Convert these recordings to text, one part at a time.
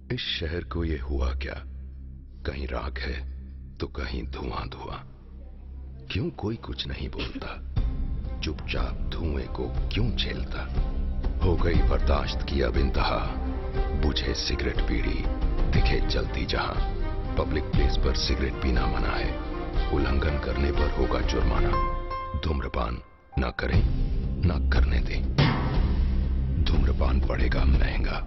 इस शहर को ये हुआ क्या? कहीं राख है तो कहीं धुआं धुआं। क्यों कोई कुछ नहीं बोलता? चुपचाप धुएं को क्यों झेलता? हो गई बर्दाश्त की अब इंतहा। बुझे सिगरेट बीड़ी दिखे जलती जहां। पब्लिक प्लेस पर सिगरेट पीना मना है। उल्लंघन करने पर होगा जुर्माना। धूम्रपान ना करें ना करने दें। धूम्रपान पड़ेगा महंगा।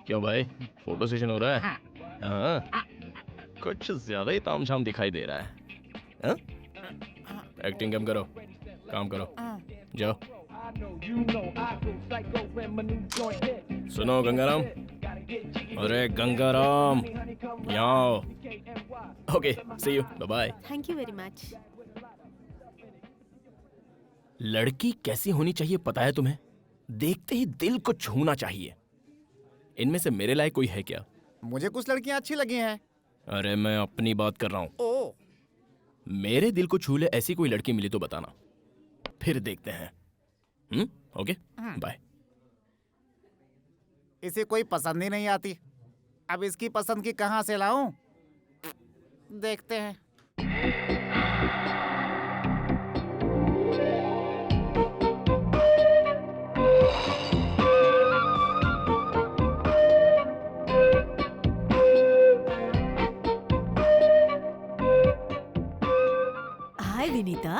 क्यों भाई, फोटो सेशन हो रहा है? हाँ, कुछ ज्यादा ही तामझाम दिखाई दे रहा है। हाँ? एक्टिंग कम करो, काम करो, जाओ। सुनो गंगाराम, अरे गंगाराम, यहाँ आओ। Okay, see you, bye bye. Thank you very much. लड़की कैसी होनी चाहिए पता है तुम्हें? देखते ही दिल को छूना चाहिए। इनमें से मेरे लायक कोई है क्या? मुझे कुछ लड़कियां अच्छी लगी हैं। अरे मैं अपनी बात कर रहा हूँ। ओ, मेरे दिल को छू ले ऐसी कोई लड़की मिली तो बताना, फिर देखते हैं। Okay, bye. इसे कोई पसंद ही नहीं आती। अब इसकी पसंद की कहाँ से लाऊं? देखते हैं। हाय विनीता।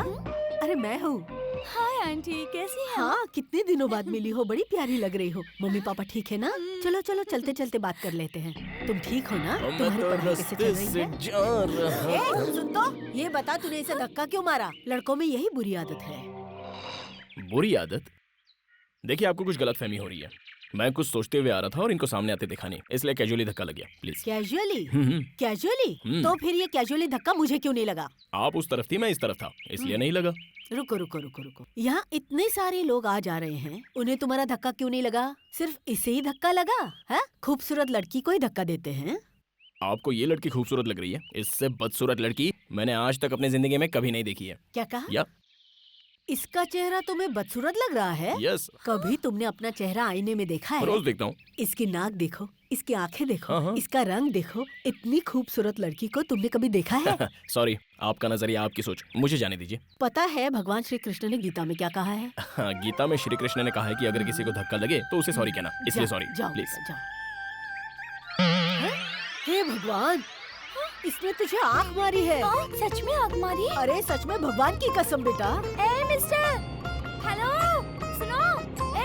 अरे मैं हूँ। हाय आंटी, कैसी हैं? हाँ, कितने दिनों बाद मिली हो, बड़ी प्यारी लग रही हो। मम्मी पापा ठीक है ना? चलो चलो चलते चलते बात कर लेते हैं। तुम ठीक हो ना? तुम्हारी पढ़ाई कैसे चल रही है? ए, सुन तो, ये बता तूने इसे धक्का क्यों मारा? लड़कों में यही बुरी आदत है। बुरी आदत? देखिए, आपको कुछ गलतफहमी हो रही है। मैं कुछ सोचते हुए आ रहा था और इनको सामने आते देखा नहीं, इसलिए कैजुअली धक्का लग गया। प्लीज। कैजुअली? कैजुअली? तो फिर ये कैजुअली धक्का मुझे क्यों नहीं लगा? आप उस तरफ थी, मैं इस तरफ था, इसलिए नहीं लगा। रुको रुको रुको रुको, यहाँ इतने सारे लोग आ जा रहे हैं, उन्हें तुम्हारा धक्का क्यों नहीं लगा? सिर्फ इसे ही धक्का लगा है? खूबसूरत लड़की को ही धक्का देते हैं। आपको ये लड़की खूबसूरत लग रही है? इससे बदसूरत लड़की मैंने आज तक अपनी जिंदगी में कभी नहीं देखी है। क्या कहा? या इसका चेहरा तुम्हें बदसूरत लग रहा है? यस। कभी तुमने अपना चेहरा आईने में देखा है? रोज देखता हूँ। इसकी नाक देखो, इसकी आंखें देखो, हाँ, हाँ। इसका रंग देखो। इतनी खूबसूरत लड़की को तुमने कभी देखा है? सॉरी, आपका नजरिया, आपकी सोच, मुझे जाने दीजिए। पता है भगवान श्री कृष्ण ने गीता में क्या कहा है? हाँ, गीता में श्री कृष्ण ने कहा है कि अगर किसी को धक्का लगे तो उसे सॉरी कहना, इसलिए जाओ, सॉरी जाओ, प्लीज। जाओ। हैं? हे भगवान, इसने तुझे आँख मारी है। सच में आग मारी? अरे सच में, भगवान की कसम बेटा। ए मिस्टर, हेलो, सुनो।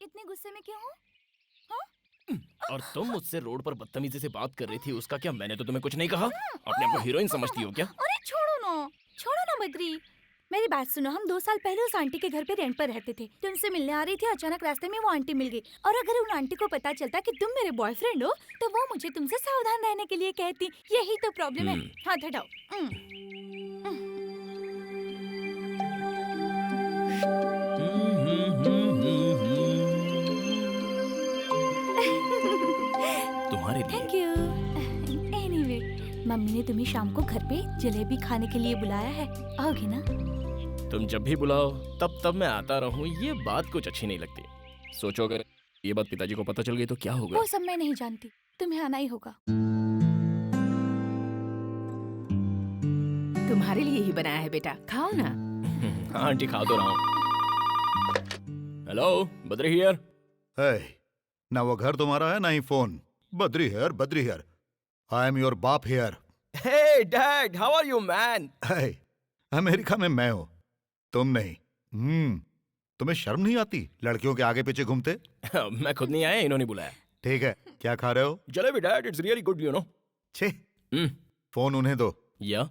इतने गुस्से में क्यों हो? और तुम मुझसे रोड पर बदतमीजी से बात कर रही थी, उसका क्या? मैंने तो तुम्हें कुछ नहीं कहा। अपने आप को हीरोइन समझती हो क्या? अरे छोड़ो ना बद्री। मेरी बात सुनो, हम 2 साल पहले उस आंटी के घर पे रेंट पर रहते थे। तो उनसे मिलने आ रही थी, अचानक रास्ते में वो आंटी मिल गई। और अगर उन आंटी को पता चलता कि तुम मेरे बॉयफ्रेंड हो, तो वो मुझे तुमसे सावधान रहने के लिए कहती। यही तो प्रॉब्लम है। हाथ हटाओ। तुम्हारे लिए। Thank you. एनीवे, मम्मी ने तुम्हें शाम को घर पे जलेबी खाने के लिए बुलाया है। आओगे ना? तुम जब भी बुलाओ तब मैं आता रहूं, ये बात कुछ अच्छी नहीं लगती। सोचो अगर ये बात पिताजी को पता चल गई तो क्या होगा? वो सब मैं नहीं जानती, तुम्हें आना ही होगा। तुम्हारे लिए ही बनाया है बेटा, खाओ ना। हाँ आंटी, खा तो रहा हूँ। Hello, Badri here. है ना, वो घर तुम्हारा है ना ही phone. Badri here I am your बाप here. Hey dad, how are you man? है अमेरिका में मैं हूँ, तुम नहीं। तुम्हें शर्म नहीं आती लड़कियों के आगे पीछे घूमते? मैं खुद नहीं आया, इन्होंने बुलाया। ठीक है, क्या खा रहे हो? Jalebi dad, it's really good, you know. छे फोन उन्हें दो। या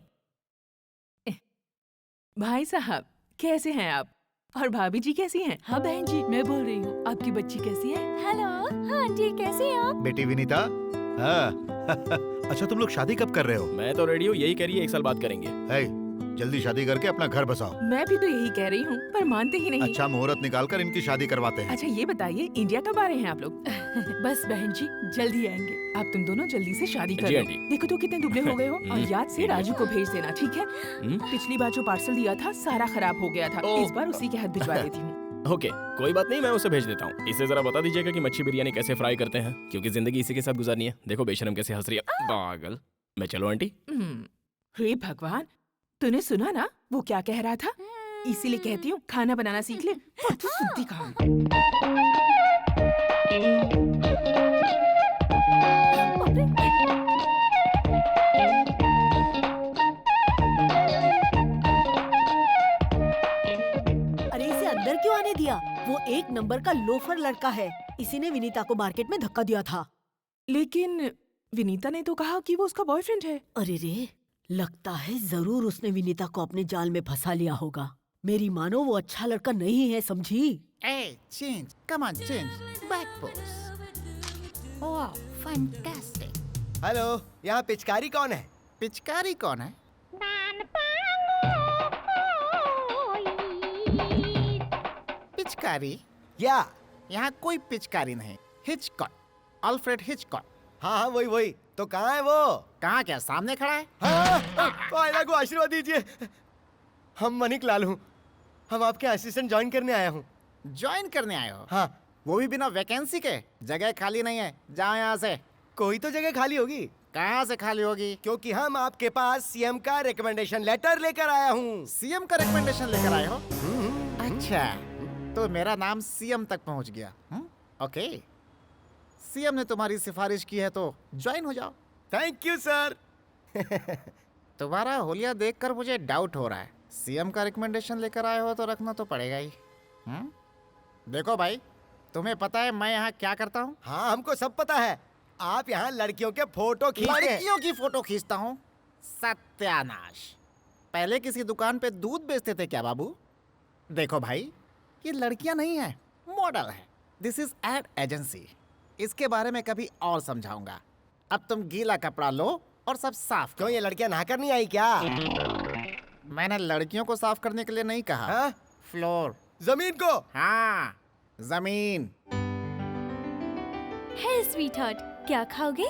भाई साहब कैसे हैं आप? और भाभी जी कैसी हैं? हाँ बहन जी, मैं बोल रही हूँ, आपकी बच्ची कैसी है? हेलो, हाँ आंटी, कैसे हैं आप? बेटी विनीता। हाँ अच्छा, तुम लोग शादी कब कर रहे हो? मैं तो रेडी हूँ, यही कह रही है 1 साल बाद करेंगे। है जल्दी शादी करके अपना घर बसाओ। मैं भी तो यही कह रही हूँ, पर मानते ही नहीं। अच्छा मुहूर्त निकाल कर इनकी शादी करवाते हैं। अच्छा ये बताइए, इंडिया कब आ रहे हैं आप लोग? बस बहन जी, जल्दी आएंगे। आप तुम दोनों जल्दी से शादी कर जी लो। आंटी। देखो तो कितने दुबले हो गए हो। और याद से राजू को भेज देना, ठीक है? पिछली बार जो पार्सल दिया था सारा खराब हो गया था, ओह। इस बार उसी के हाथ भिजवा देती हूँ। ओके, कोई बात नहीं, मैं उसे भेज देता हूँ। इसे जरा बता दीजिएगा कि मच्छी बिरयानी कैसे फ्राई करते हैं, क्योंकि जिंदगी इसी के साथ गुजारनी है। देखो बेशरम कैसे हंस रही है, पागल। मैं चलो आंटी? हे भगवान, तूने सुना ना वो क्या कह रहा था? इसीलिए कहती हूँ खाना बनाना सीख ले। तू सुनती कहाँ है? अरे इसे अंदर क्यों आने दिया? वो एक नंबर का लोफर लड़का है। इसी ने विनीता को मार्केट में धक्का दिया था। लेकिन विनीता ने तो कहा कि वो उसका बॉयफ्रेंड है। अरे रे, लगता है जरूर उसने विनीता को अपने जाल में फंसा लिया होगा। मेरी मानो वो अच्छा लड़का नहीं है, समझी? ए, change, come on, change, back pose. वाह, फैंटास्टिक। हेलो, यहाँ पिचकारी कौन है? पिचकारी कौन है? पिचकारी? या यहाँ कोई पिचकारी नहीं। Hitchcock, Alfred Hitchcock. हाँ वही। तो कहाँ है वो? कहाँ, क्या सामने खड़ा है? आयला को आशीर्वाद दीजिए। हम मनिक लाल हूँ, हम आपके असिस्टेंट ज्वाइन करने आया हूँ। ज्वाइन करने आए हो? हाँ। वो भी बिना वैकेंसी के? जगह खाली नहीं है, जाओ यहाँ से। कोई तो जगह खाली होगी। कहाँ से खाली होगी? क्योंकि हम आपके पास सीएम का रिकमेंडेशन लेटर लेकर आया हूँ। सीएम का रिकमेंडेशन लेकर आए हो? अच्छा, तो मेरा नाम सीएम तक पहुँच गया। ओके, सीएम ने तुम्हारी सिफारिश की है तो ज्वाइन हो जाओ। Thank you sir. तुम्हारा होलिया देखकर मुझे डाउट हो रहा है। सीएम का रिकमेंडेशन लेकर आए हो तो रखना तो पड़ेगा ही। देखो भाई, तुम्हें पता है मैं यहाँ क्या करता हूँ? हाँ हमको सब पता है, आप यहाँ लड़कियों के फोटो खींचते हैं। लड़कियों की फोटो खींचता हूँ? सत्यानाश। पहले किसी दुकान पे दूध बेचते थे क्या बाबू? देखो भाई, ये लड़कियां नहीं है, मॉडल है। This is ad agency. इसके बारे में कभी और समझाऊंगा। अब तुम गीला कपड़ा लो और सब साफ करो। क्यों, ये लड़कियां नहाकर नहीं आई क्या? मैंने लड़कियों को साफ करने के लिए नहीं कहा। हाँ? फ्लोर, जमीन को। हाँ जमीन। हे स्वीटहार्ट, क्या खाओगे?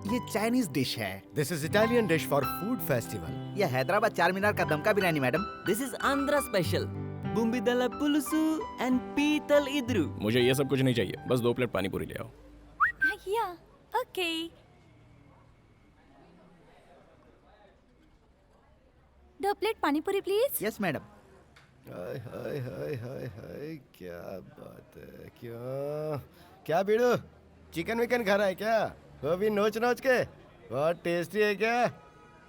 ये चाइनीज डिश है। This is Italian dish for food festival. ये हैदराबाद चारमीनार का दमका biryani madam. This is Andhra special bommidala pulusu and पीतल इद्रू। मुझे ये सब कुछ नहीं चाहिए, बस 2 प्लेट पानी पूरी ले आओ। या, okay. 2 plate pani puri please. Yes madam. Hi hi hi hi hi, क्या बात है। क्या बीड़ू, चिकन विकन खा रहा है क्या? वो भी नोच नोच के। बहुत टेस्टी है क्या?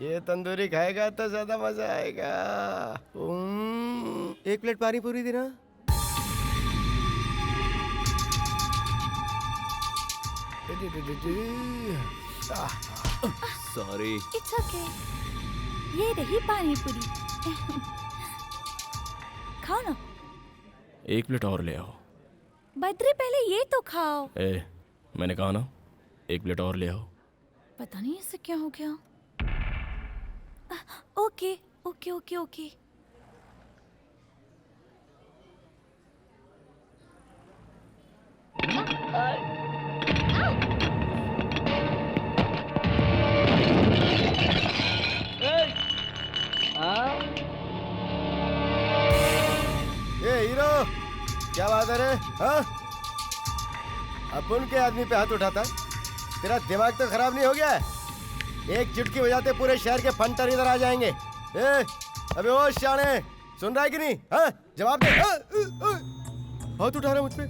ये तंदूरी खाएगा तो ज्यादा मजा आएगा। 1 प्लेट पानी पूरी देना। सॉरी। It's okay. ये रही पानी पूरी। खाओ ना। एक प्लेट और ले आओ। बद्री पहले ये तो खाओ। मैंने कहा ना, एक प्लेट और ले आओ। पता नहीं इससे क्या हो गया। Okay okay okay okay. ये हीरो, क्या बात है रे? हाँ? अपन के आदमी पे हाथ उठाता है? तेरा दिमाग तो खराब नहीं हो गया है? एक चुटकी बजाते पूरे शहर के फंटर इधर आ जाएंगे। अबे ओ शाने, सुन रहा है कि नहीं? हाँ? जवाब दे। हाथ उठा रहा है मुझ पे?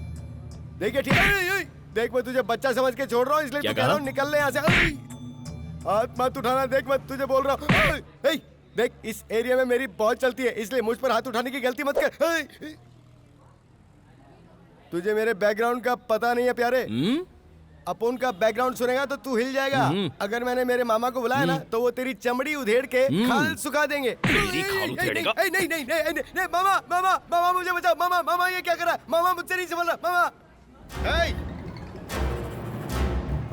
देखिए ठीक है, देख मैं तुझे बच्चा समझ के छोड़ रहा हूँ, इसलिए कह रहा हूँ निकल ले यहाँ से। हाथ मत उठाना, देख मैं तुझे बोल रहा हूँ। देख इस एरिया में मेरी बहुत चलती है, इसलिए मुझ पर हाथ उठाने की गलती मत कर। तुझे मेरे बैकग्राउंड का पता नहीं है प्यारे। अपन का बैकग्राउंड सुनेगा तो तू हिल जाएगा। अगर मैंने मेरे मामा को बुलाया ना तो वो तेरी चमड़ी उधेड़ के खाल सुखा देंगे। तेरी खाल उधेड़ेगा? नहीं नहीं नहीं नहीं, मामा मामा मामा मुझे बचाओ। मामा मामा ये क्या कर रहा है? मामा मुझसे नहीं संभल रहा। मामा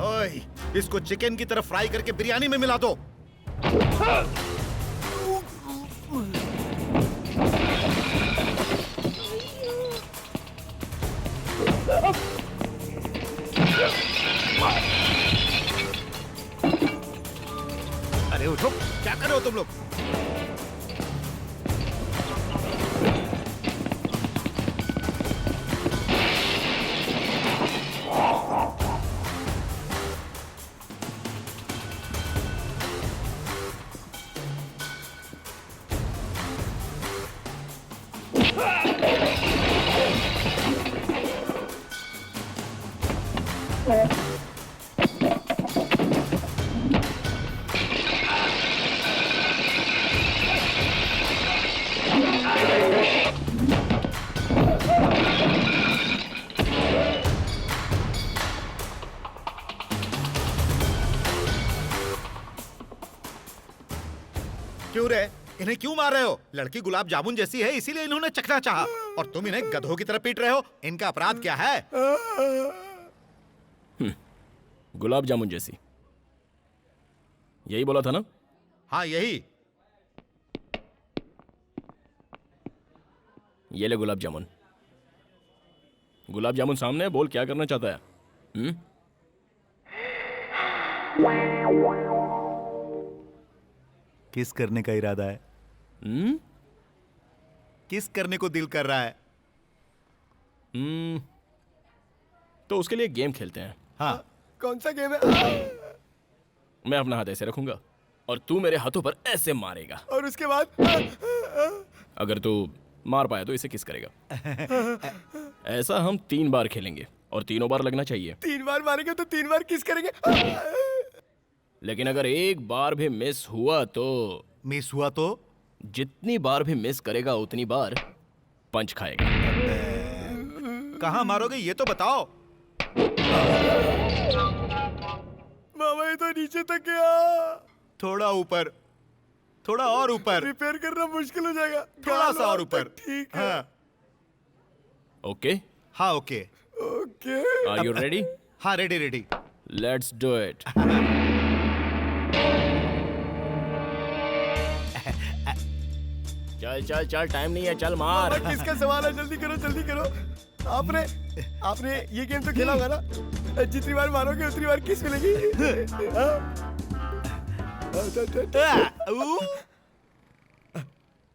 ओए, इसको चिकन की तरफ फ्राई करके बिरयानी में मिला दो। अरे उठो, क्या कर रहे हो तुम लोग? क्यों रे? इन्हें क्यों मार रहे हो? लड़की गुलाब जामुन जैसी है, इसीलिए इन्होंने चखना चाहा, और तुम इन्हें गधों की तरह पीट रहे हो। इनका अपराध क्या है? गुलाब जामुन जैसी, यही बोला था ना? हाँ यही। ये ले गुलाब जामुन। गुलाब जामुन सामने है, बोल क्या करना चाहता है? किस करने का इरादा है? किस करने को दिल कर रहा है? तो उसके लिए गेम खेलते हैं। हाँ। कौन सा गेम है? मैं अपना हाथ ऐसे रखूंगा और तू मेरे हाथों पर ऐसे मारेगा, और उसके बाद अगर तू मार पाया तो इसे किस करेगा। ऐसा हम 3 बार खेलेंगे और तीनों बार लगना चाहिए। 3 बार मारेंगे तो 3 बार किस करेंगे? लेकिन अगर एक बार भी मिस हुआ तो? मिस हुआ तो? जितनी बार भी मिस करेगा उतनी बार पंच खाएगा। कहाँ मारोगे ये तो बताओ। मामा ये तो नीचे तक गया। थोड़ा ऊपर, थोड़ा और ऊपर। रिपेयर करना मुश्किल हो जाएगा। थोड़ा सा और ऊपर। ठीक है। हाँ। ओके? हाँ okay. Okay. Are you ready? हाँ ready ready. Let's do it. चल चल चल, टाइम नहीं है, चल मार। किसका सवाल है? जल्दी करो जल्दी करो। आपने ये गेम तो खेला होगा ना? जितनी बार मारोगे उतनी बार किस मिलेगी।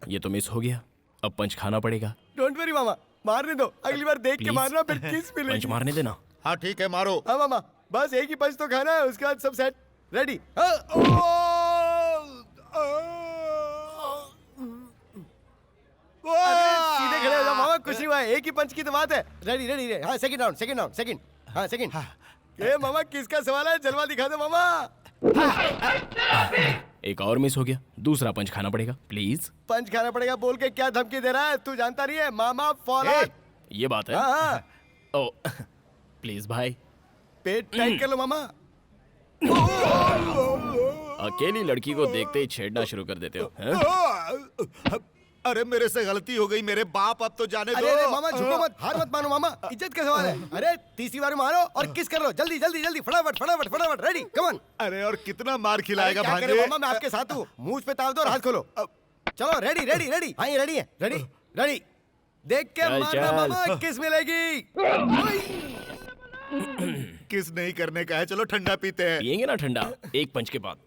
ये तो मिस हो गया, अब पंच खाना पड़ेगा। डोंट वरी मामा, मारने दो। अगली बार देख के Please? मारना, फिर किस मिलेगी। पंच मारने देना। हाँ ठीक है मारो। हाँ मामा, बस एक ही पंच तो खाना है, उसके बाद सब सेट। रेडी? सीधे खड़े हो जाओ मामा, कुछ नहीं हुआ है, एक ही पंच की तो बात है। Ready ready ready. हाँ second round, second round, second. हाँ सेकंड। ए मामा किसका सवाल है? जलवा दिखा दो मामा। एक और मिस हो गया, दूसरा पंच खाना पड़ेगा। प्लीज। पंच खाना पड़ेगा बोल के क्या धमकी दे रहा है? तू जानता नहीं है मामा फॉर। ये बात है। हाँ। ओ प्लीज भाई। पेट टाइट कर लो मामा। अकेली लड़की को देखते ही छेड़ना शुरू कर देते हो, हैं? अरे मेरे से गलती हो गई मेरे बाप, अब तो जाने दो। अरे मामा झुको मत, हार मत मानो मामा, इज्जत का सवाल है। अरे तीसरी बार मारो और किस कर लो, जल्दी जल्दी जल्दी, फटाफट फटाफट फटाफट, रेडी कम ऑन। अरे और कितना मार खिलाएगा क्या करे भांजे? मामा, मैं आपके साथ हूँ। मुंह पे ताव दो और हाथ खोलो। चलो रेडी रेडी रेडी, हाँ ये रेडी है, रेडी रेडी। देख के चल, मारना चल। मामा, किस मिलेगी। किस नहीं करने का है, चलो ठंडा पीते हैं। पियेंगे ना ठंडा, एक पंच के बाद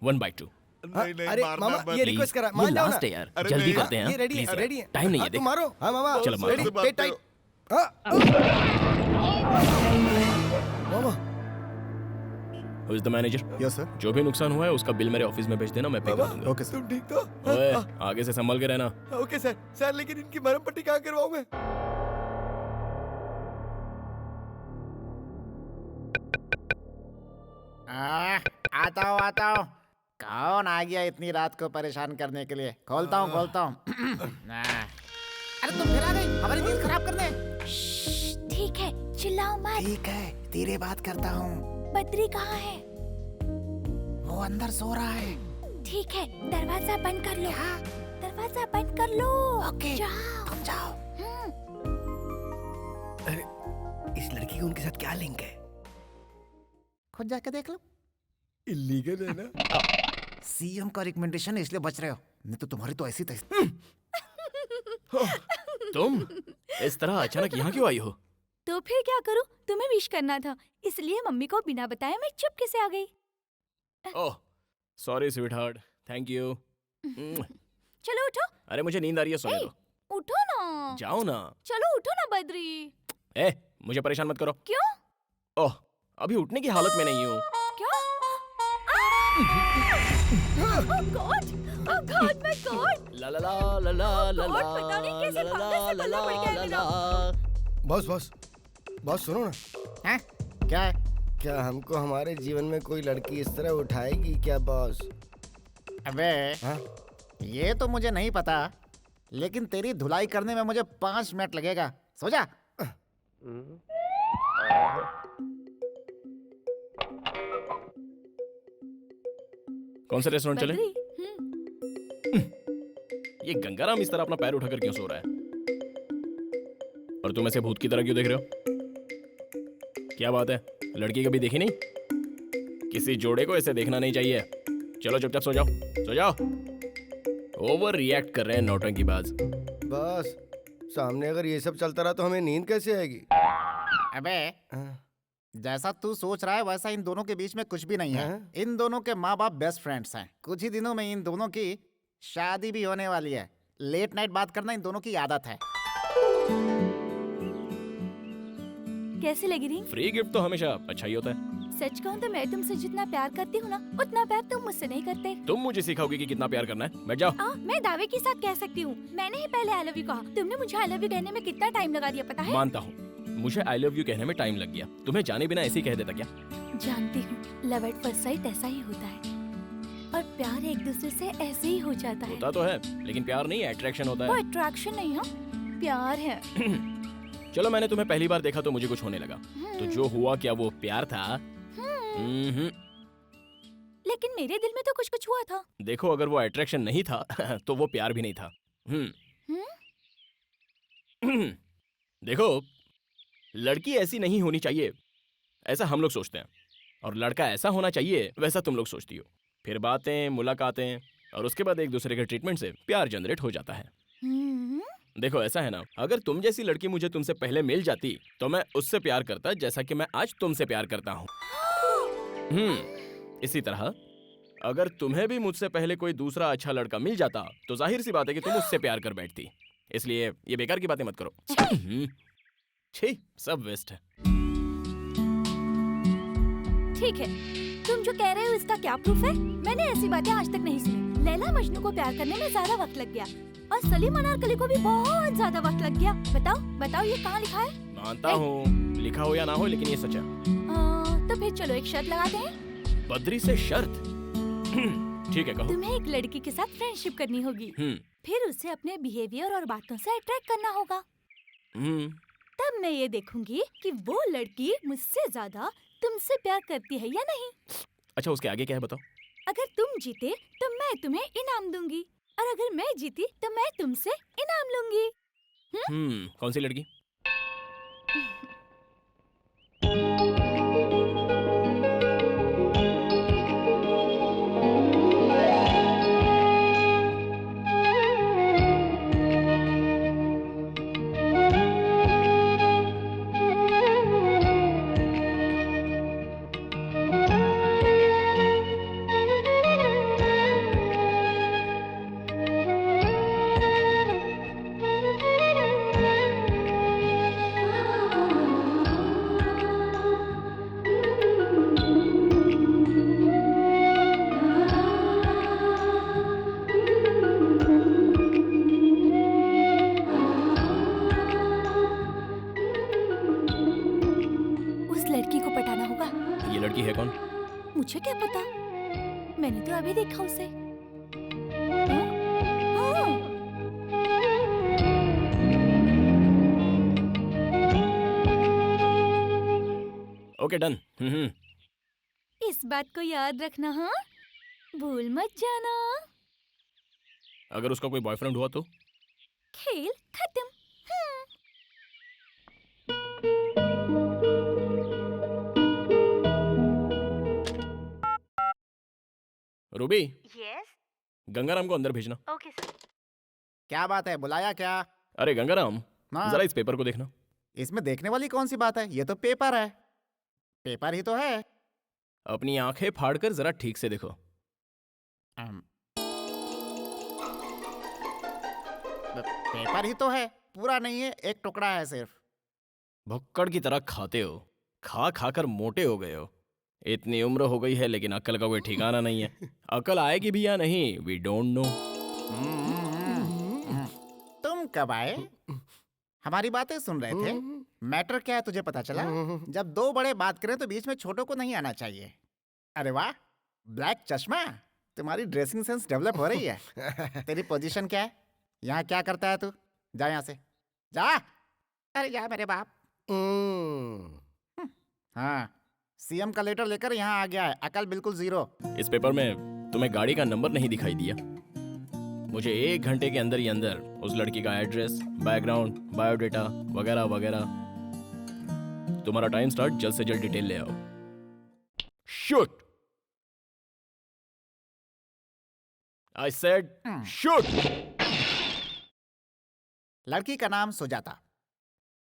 1/2। नहीं नहीं अरे मारना मामा मत। ये रिक्वेस्ट करा, ये मान जाओ ना। लास्ट है यार, अरे जल्दी नहीं, करते हैं। ये रेडी है, Please रेडी है। टाइम नहीं है, हाँ, देख। तुम मारो, हाँ मामा। चलो, मारो। रेडी, बात पेट टाइट। करो। मामा। Who is the manager? Yes sir. जो भी नुकसान हुआ है उसका बिल मेरे ऑफिस में भेज देना, मैं पे कर दूंगा। Okay sir. तुम ठीक तो? ओए, आगे से संभल के रहना। Okay sir. सर लेकिन इनकी मरहम पट्टी कहाँ करवाऊं मैं? आता हूँ आता हूँ। कौन आ गया इतनी रात को परेशान करने के लिए? खोलता हूँ खोलता हूँ। अरे तुम फिर आ गई हमारी नींद खराब करने। ठीक है, चिल्लाओ मत। ठीक है, धीरे बात करता हूँ। बद्री कहाँ है? वो अंदर सो रहा है। ठीक है, दरवाजा बंद कर लो। दरवाजा बंद कर लो। ओके, जाओ। तुम जाओ। अरे इस लड़की का उनके साथ क्या लिंक है? खुद जाके देख लो। इलीगल है ना? सीएम का रिकमेंडेशन है इसलिए बच रहे हो, नहीं तो तुम्हारी तो ऐसी तुम इस तरह अचानक यहाँ क्यों आई हो? तो फिर क्या करूं? तुम्हें विश करना था, इसलिए मम्मी को बिना बताए मैं चुपके से आ गई। ओह, sorry sweetheart, thank you. चलो उठो। अरे मुझे नींद आ रही है, सोने दो। उठो ना। जाओ ना। चलो उठो ना बद्री। ए, मुझे परेशान मत करो। क्यों? ओह, अभी उठने की हालत में नहीं हूँ। क्या? Oh God! Oh God, my God! ला ला ला ला ला ला God, पता नहीं कैसे पंगे से पल्ला पड़ गया है मेरा। बॉस बॉस बॉस सुनो ना। हैं? क्या है? क्या हमको हमारे जीवन में कोई लड़की इस तरह उठाएगी क्या बॉस? अबे हाँ? ये तो मुझे नहीं पता, लेकिन तेरी धुलाई करने में मुझे 5 मिनट लगेगा। सो जा। कौन सा रेस्टोरेंट चले? बद्री, ये गंगाराम इस तरह अपना पैर उठाकर क्यों सो रहा है? और तुम ऐसे भूत की तरह क्यों देख रहे हो? क्या बात है, लड़की कभी देखी नहीं? किसी जोड़े को ऐसे देखना नहीं चाहिए। चलो चुपचाप सो जाओ, सो जाओ। ओवर रिएक्ट कर रहे हैं नौटंकीबाज। बॉस सामने अगर ये सब चलता रहा तो हमें नींद कैसे आएगी? अबे हाँ? जैसा तू सोच रहा है वैसा इन दोनों के बीच में कुछ भी नहीं है। हाँ? इन दोनों के माँ बाप बेस्ट फ्रेंड्स हैं। कुछ ही दिनों में इन दोनों की शादी भी होने वाली है। लेट नाइट बात करना इन दोनों की आदत है। कैसी लगी रिंग? फ्री गिफ्ट तो हमेशा अच्छा ही होता है। सच कहूँ तो मैं तुमसे जितना प्यार करती हूँ ना, उतना प्यार तुम मुझसे नहीं करते। तुम मुझे सिखाओगे कि कितना प्यार करना है? बैठ जाओ। मैं दावे के साथ कह सकती हूँ, मैंने ही पहले आई लव यू कहा। तुमने मुझे आई लव यू कहने में कितना टाइम लगा दिया पता है? मानता हूँ, मुझे आई लव यू कहने में टाइम लग गया। तुम्हें जाने बिना ऐसे ही कह देता क्या? जानती हूँ, लव एट फर्स्ट साइट ऐसा ही होता है, और प्यार एक दूसरे से ऐसे ही हो जाता है। होता तो है, लेकिन प्यार नहीं, अट्रैक्शन होता वो है। अट्रैक्शन नहीं है, प्यार है। चलो मैंने तुम्हें पहली बार देखा तो मुझे कुछ होने लगा, तो जो हुआ क्या वो प्यार था? लेकिन मेरे दिल में तो कुछ कुछ हुआ था। देखो अगर वो अट्रैक्शन नहीं था तो वो प्यार भी नहीं था। देखो, लड़की ऐसी नहीं होनी चाहिए ऐसा हम लोग सोचते हैं, और लड़का ऐसा होना चाहिए वैसा तुम लोग सोचती हो। फिर बातें, मुलाकातें, और उसके बाद एक दूसरे के ट्रीटमेंट से प्यार जनरेट हो जाता है। देखो ऐसा है ना, अगर तुम जैसी लड़की मुझे तुमसे पहले मिल जाती तो मैं उससे प्यार करता जैसा कि मैं आज तुमसे प्यार करता हूँ। इसी तरह अगर तुम्हें भी मुझसे पहले कोई दूसरा अच्छा लड़का मिल जाता तो जाहिर सी बात है कि तुम उससे प्यार कर बैठती। इसलिए ये बेकार की बातें मत करो। छी, सब वेस्ट है। ठीक है, तुम जो कह रहे हो इसका क्या प्रूफ है? मैंने ऐसी बातें आज तक नहीं सुनी। लैला मजनू को प्यार करने में ज्यादा वक्त लग गया, और सलीम अनारकली को भी बहुत ज्यादा वक्त लग गया। बताओ बताओ ये कहाँ लिखा है? मानता हूँ, लिखा हो या ना हो, लेकिन ये सच है। तो फिर चलो एक शर्त लगाते हैं। बद्री से शर्त? ठीक है, कहो। तुम्हें एक लड़की के साथ फ्रेंडशिप करनी होगी, फिर उसे अपने बिहेवियर और बातों से अट्रैक्ट करना होगा। तब मैं ये देखूंगी कि वो लड़की मुझसे ज्यादा तुमसे प्यार करती है या नहीं? अच्छा उसके आगे क्या है बताओ। अगर तुम जीते तो मैं तुम्हें इनाम दूंगी, और अगर मैं जीती तो मैं तुमसे इनाम लूंगी। कौन सी लड़की? उस लड़की को पटाना होगा। ये लड़की है कौन? मुझे क्या पता, मैंने तो अभी देखा उसे। हाँ? हाँ। Okay done. इस बात को याद रखना, हाँ, भूल मत जाना। अगर उसका कोई बॉयफ्रेंड हुआ तो? खेल खत्म। रूबी, यस, गंगाराम को अंदर भेजना। Okay sir. क्या बात है, बुलाया क्या? अरे गंगाराम, हाँ। जरा इस पेपर को देखना। इसमें देखने वाली कौन सी बात है, ये तो पेपर है। पेपर ही तो है। अपनी आंखें फाड़कर जरा ठीक से देखो। पेपर ही तो है, पूरा नहीं है, एक टुकड़ा है सिर्फ। भुक्कड़ की तरह खाते हो, खा खा कर मोटे हो गए हो। इतनी उम्र हो गई है लेकिन अक्ल का कोई ठिकाना नहीं है। अकल आएगी भी या नहीं, वी डोंट नो। तुम कब आए? हमारी बातें सुन रहे थे। मैटर क्या है तुझे पता चला? जब दो बड़े बात करें तो बीच में छोटों को नहीं आना चाहिए। अरे वाह, ब्लैक चश्मा, तुम्हारी ड्रेसिंग सेंस डेवलप हो रही है। तेरी पोजीशन क्या है? यहाँ क्या करता है तू? जा यहाँ से, जा। अरे जा मेरे बाप। हाँ, सीएम का लेटर लेकर यहाँ आ गया है, अकल बिल्कुल जीरो। इस पेपर में तुम्हें गाड़ी का नंबर नहीं दिखाई दिया? मुझे 1 घंटे के अंदर ही अंदर उस लड़की का एड्रेस, बैकग्राउंड, बायोडेटा वगैरह वगैरह। तुम्हारा टाइम स्टार्ट, जल्द से जल्द डिटेल ले आओ। शूट! I said shoot! लड़की का नाम सुजाता,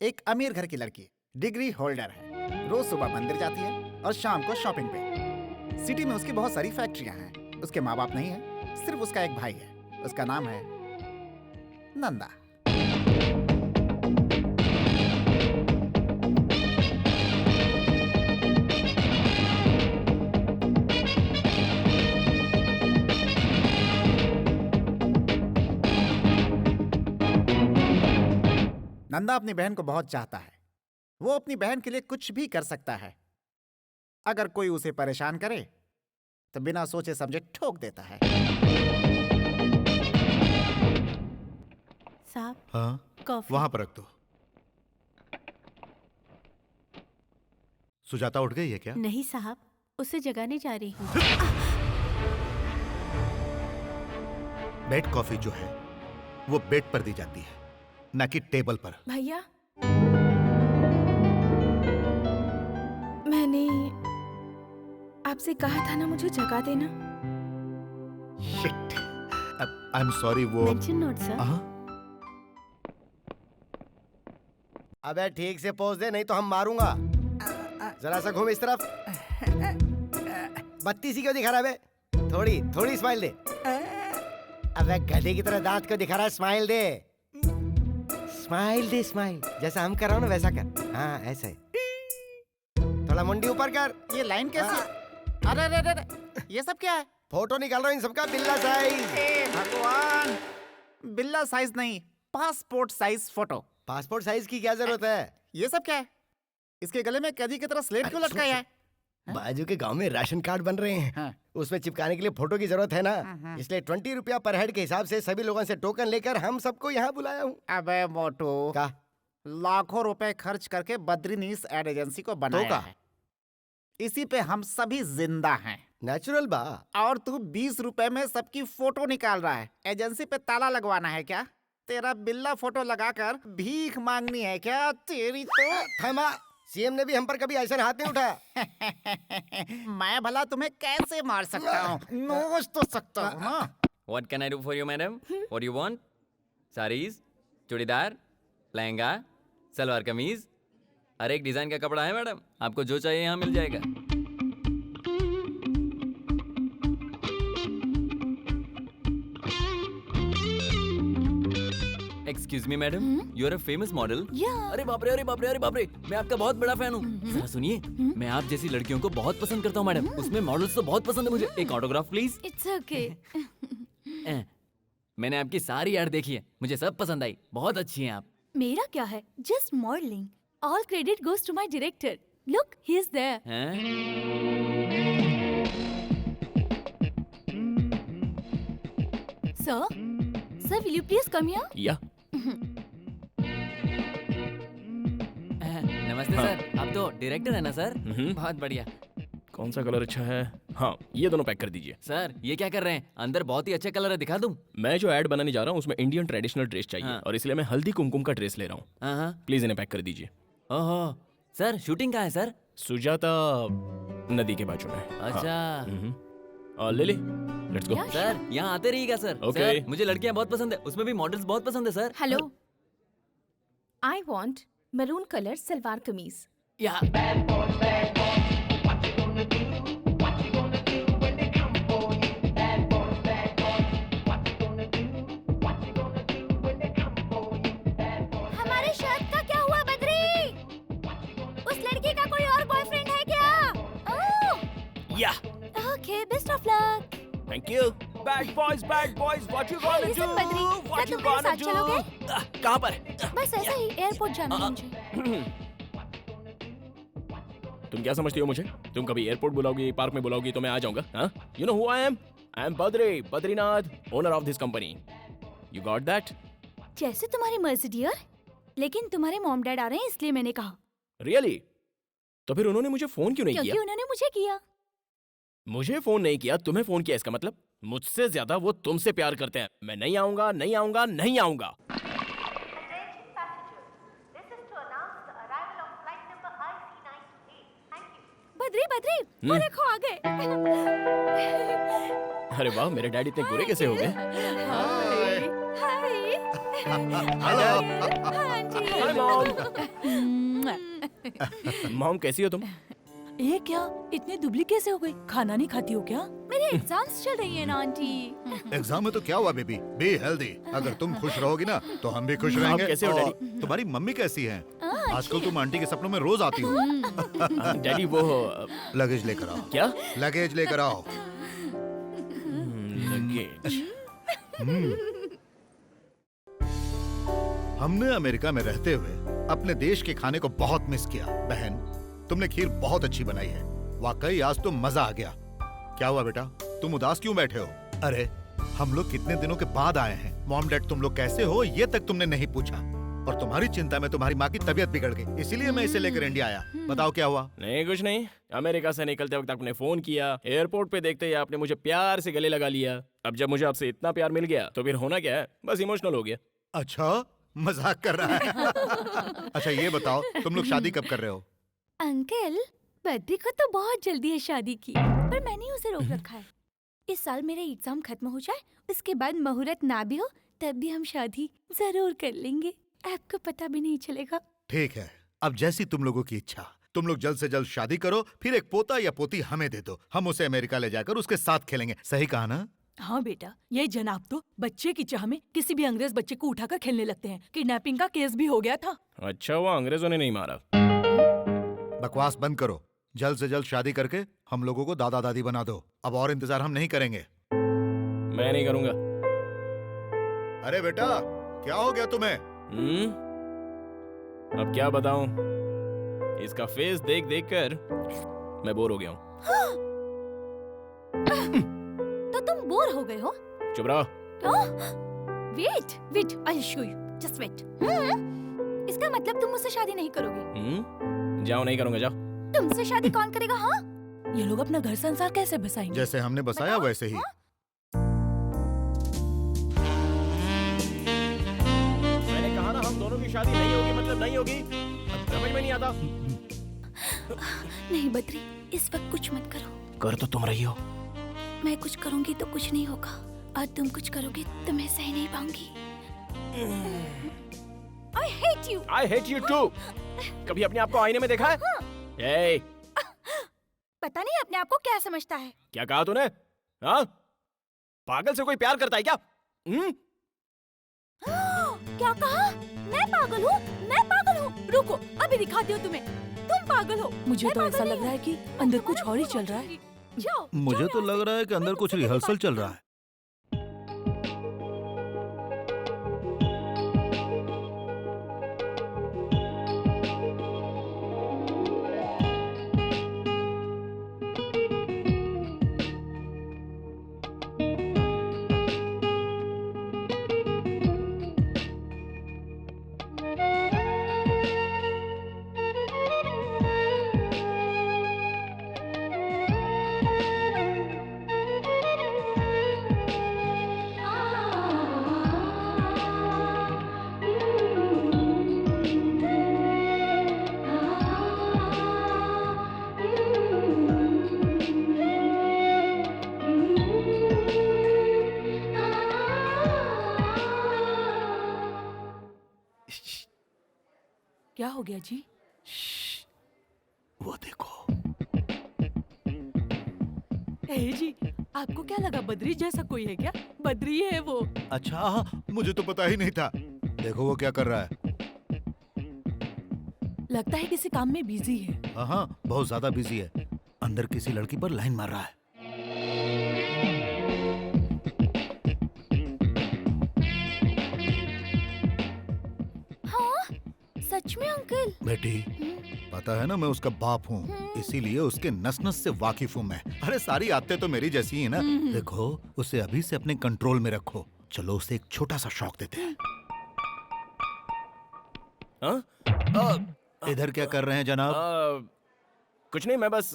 एक अमीर घर की लड़की, डिग्री होल्डर है। रोज सुबह मंदिर जाती है और शाम को शॉपिंग पे। सिटी में उसकी बहुत सारी फैक्ट्रियां हैं। उसके माँ बाप नहीं है, सिर्फ उसका एक भाई है। उसका नाम है नंदा। नंदा अपनी बहन को बहुत चाहता है। वो अपनी बहन के लिए कुछ भी कर सकता है। अगर कोई उसे परेशान करे तो बिना सोचे समझे ठोक देता है। साहब, हाँ, कॉफी। वहां पर रख दो। सुजाता उठ गई है क्या? नहीं साहब, उसे जगाने जा रही हूँ। बेड कॉफी जो है वो बेड पर दी जाती है, ना कि टेबल पर। भैया, मैंने आपसे कहा था ना मुझे जगा देना। Shit, I am sorry. वो मेंशन नोट सर। हाँ? अबे ठीक से पोज दे, नहीं तो हम मारूंगा। जरा सा घूम इस तरफ। बत्ती सी क्यों दिखा रहा है बे? थोड़ी थोड़ी स्माइल दे। अबे गधे की तरह दांत क्यों दिखा रहा है? स्माइल दे, स्माइल दे, स्माइल। जैसा हम कर रहा हूँ ना वैसा कर। हाँ ऐसे, थोड़ा मुंडी ऊपर कर। ये लाइन कैसी? अरे अरे अरे, ये सब क्या है? फोटो निकाल रहा हूँ इन सबका, बिल्ला साइज। हे भगवान, बिल्ला साइज नहीं, passport size photo. Passport size की क्या जरूरत है? ये सब क्या है? इसके गले में कैदी की तरह स्लेट क्यों लटकाया है? बाजू के गांव में राशन कार्ड बन रहे हैं। हाँ। उसमें चिपकाने के लिए फोटो की जरूरत है ना, इसलिए 20 रुपया पर हेड के हिसाब से सभी लोगों से टोकन लेकर हम सबको यहाँ बुलाया हूँ। अबे मोटू, का लाखों रुपए खर्च करके बद्रीनीस एड एजेंसी को बनाया का? है। इसी पे हम सभी जिंदा हैं। नेचुरल बा। और तू 20 रुपए में सबकी फोटो निकाल रहा है। एजेंसी पे ताला लगवाना है क्या? तेरा बिल्ला फोटो लगाकर भीख मांगनी है क्या? तेरी तो थमा। सीएम ने भी हम पर कभी ऐसा हाथ नहीं उठाया। मैं भला तुम्हें कैसे मार सकता हूँ? नोच तो सकता हूँ ना। What can I do for you, madam? What do you want? Sarees, churidar, lehenga, salwar kameez, हर एक डिजाइन का कपड़ा है मैडम। आपको जो चाहिए यहाँ मिल जाएगा। Excuse me madam, you are a famous model. अरे बाप रे, अरे बाप रे, अरे बाप रे, मैं आपका बहुत बड़ा फैन हूँ। जरा सुनिए, मैं आप जैसी लड़कियों को बहुत पसंद करता हूँ मैडम। उसमें मॉडल्स तो बहुत पसंद है मुझे। एक ऑटोग्राफ प्लीज। It's okay. मैंने आपकी सारी ऐड देखी है, मुझे सब पसंद आई। बहुत अच्छी हैं आप। मेरा क्या है, just modelling. All credit goes to my director. Look, he is there. Sir will you please come here? या नमस्ते सर, आप तो डायरेक्टर है ना सर? बहुत बढ़िया। कौन सा कलर अच्छा है? हाँ, ये दोनों पैक कर दीजिए। सर ये क्या कर रहे हैं? अंदर बहुत ही अच्छा कलर है, दिखा दूं? मैं जो ऐड बनाने जा रहा हूँ उसमें इंडियन ट्रेडिशनल ड्रेस चाहिए। हाँ। और इसलिए मैं हल्दी कुमकुम का ड्रेस ले रहा हूँ। हाँ। प्लीज इन्हें पैक कर दीजिए। ओहो सर, शूटिंग कहाँ है सर? सुजाता नदी के बाजू में। अच्छा। और ले ले, लेट्स गो। सर यहाँ आते रहिएगा सर। Okay. सर मुझे लड़कियाँ बहुत पसंद है, उसमें भी मॉडल्स बहुत पसंद है sir. Hello, I want maroon colour salwar kameez. या हमारे शर्ट का क्या हुआ बद्री? उस लड़की का कोई और बॉयफ्रेंड है क्या? या okay, best of luck. Thank you. Bad boys, what you gonna Listen, Badri, क्या तुम मेरे साथ चलोगे? कहाँ पर? बस ऐसे ही एयरपोर्ट जाना है मुझे। तुम क्या समझती हो मुझे? तुम कभी एयरपोर्ट बुलाओगी, पार्क में बुलाओगी तो मैं आ जाऊंगा। हाँ, you know who I am? I am Badrinath, owner of this company. You got that? जैसे तुम्हारी मर्जी डियर, लेकिन तुम्हारे मॉम डैड आ रहे हैं इसलिए मैंने कहा। रियली? तो फिर उन्होंने मुझे फोन क्यों नहीं क्योंकि किया? उन्होंने मुझे किया। मुझे फोन नहीं किया, तुम्हें फोन किया, इसका मतलब मुझसे ज्यादा वो तुमसे प्यार करते हैं। मैं नहीं आऊंगा, नहीं आऊंगा, नहीं आऊंगा। बद्री, वो देखो आ गए। अरे वाह, मेरे डैडी इतने गोरे कैसे हो गए? हाय। हाँ जी। हाय मॉम, कैसी हो तुम? ये क्या, इतनी दुबली कैसे हो गई? खाना नहीं खाती हो क्या? मेरे एग्जाम्स चल रही है ना आंटी। एग्जाम में तो क्या हुआ बेबी, बी हेल्दी। अगर तुम खुश रहोगी ना तो हम भी खुश रहेंगे। कैसे हो और डैडी? तुम्हारी मम्मी कैसी है? आजकल तुम आंटी के सपनों में रोज आती हो। डैडी वो लगेज लेकर आओ। क्या? लगेज लेकर आओ। लगेज। हमने अमेरिका में रहते हुए अपने देश के खाने को बहुत मिस किया। बहन, तुमने खीर बहुत अच्छी बनाई है। वाकई आज तो मजा आ गया। क्या हुआ बेटा, तुम उदास क्यों बैठे हो? अरे हम लोग कितने दिनों के बाद आए हैं। मॉम डैड तुम लोग कैसे हो ये तक तुमने नहीं पूछा। और तुम्हारी चिंता में तुम्हारी माँ की तबीयत बिगड़ गई, इसीलिए मैं इसे लेकर इंडिया आया। बताओ क्या हुआ? नहीं, कुछ नहीं। अमेरिका से निकलते वक्त आपने फोन किया, एयरपोर्ट पे देखते ही आपने मुझे प्यार से गले लगा लिया। अब जब मुझे आपसे इतना प्यार मिल गया तो फिर होना क्या है, बस इमोशनल हो गया। अच्छा, मजाक कर रहा है। अच्छा ये बताओ, तुम लोग शादी कब कर रहे हो? अंकल, बद्री को तो बहुत जल्दी है शादी की, पर मैंने उसे रोक रखा है। इस साल मेरे एग्जाम खत्म हो जाए, उसके बाद मुहूर्त ना भी हो तब भी हम शादी जरूर कर लेंगे। आपको पता भी नहीं चलेगा। ठीक है, अब जैसी तुम लोगों की इच्छा। तुम लोग जल्द से जल्द शादी करो, फिर एक पोता या पोती हमें दे दो। हम उसे अमेरिका ले जाकर उसके साथ खेलेंगे। सही कहा ना? हाँ बेटा, ये जनाब तो बच्चे की चाह में किसी भी अंग्रेज बच्चे को उठाकर खेलने लगते हैं। किडनैपिंग का केस भी हो गया था। अच्छा, वो अंग्रेजों ने नहीं मारा। बकवास बंद करो। जल्द से जल्द शादी करके हम लोगों को दादा दादी बना दो। अब और इंतजार हम नहीं करेंगे। मैं नहीं करूंगा। अरे बेटा, क्या हो गया तुम्हें? अब क्या बताऊं, इसका फेस देख देख कर मैं बोर हो गया हूँ। तो तुम बोर हो गए हो? चुप रहो। Wait, I show you, just wait. इसका मतलब तुम मुझसे शादी नहीं करोगे? जाओ, नहीं करूंगा, जाओ। तुमसे शादी कौन करेगा? हाँ, ये लोग अपना घर संसार कैसे बसाएंगे? जैसे हमने बसाया वैसे ही। मैंने कहा ना हम दोनों की शादी नहीं होगी मतलब नहीं होगी। अब समझ में नहीं आता। नहीं बद्री, इस वक्त कुछ मत करो। कर तो तुम रही हो। मैं कुछ करूंगी तो कुछ नहीं होगा, और तुम कुछ करोगे तो मैं सह नहीं पाऊंगी। I hate you. I hate you too. कभी अपने आप को आईने में देखा है? Hey, पता नहीं अपने आप को क्या समझता है। क्या कहा तूने? हाँ? पागल से कोई प्यार करता है क्या? क्या कहा? मैं पागल हूँ? मैं पागल हूँ? रुको, अभी दिखाती हूँ तुम्हें। तुम पागल हो। मुझे मैं तो पागल ऐसा नहीं लग रहा है हूँ। कि अंदर कुछ और ही चल रहा है। जाओ, मुझे जाओ तो यहाँ लग से। रहा है कि अंदर कुछ रिहर्सल चल रहा है। क्या हो गया जी? वो देखो। ए जी, आपको क्या लगा बद्री जैसा कोई है क्या? बद्री है वो। अच्छा, मुझे तो पता ही नहीं था। देखो वो क्या कर रहा है। लगता है किसी काम में बिजी है। हाँ, बहुत ज्यादा बिजी है। अंदर किसी लड़की पर लाइन मार रहा है। हाँ, सच में अंकल? बेटी, पता है ना मैं उसका बाप हूँ, इसीलिए उसके नस नस से वाकिफ हूँ मैं। अरे सारी आदतें तो मेरी जैसी ही है ना। देखो, उसे अभी से अपने कंट्रोल में रखो। चलो उसे एक छोटा सा शौक देते हैं। हाँ? इधर क्या कर रहे हैं जनाब? कुछ नहीं, मैं बस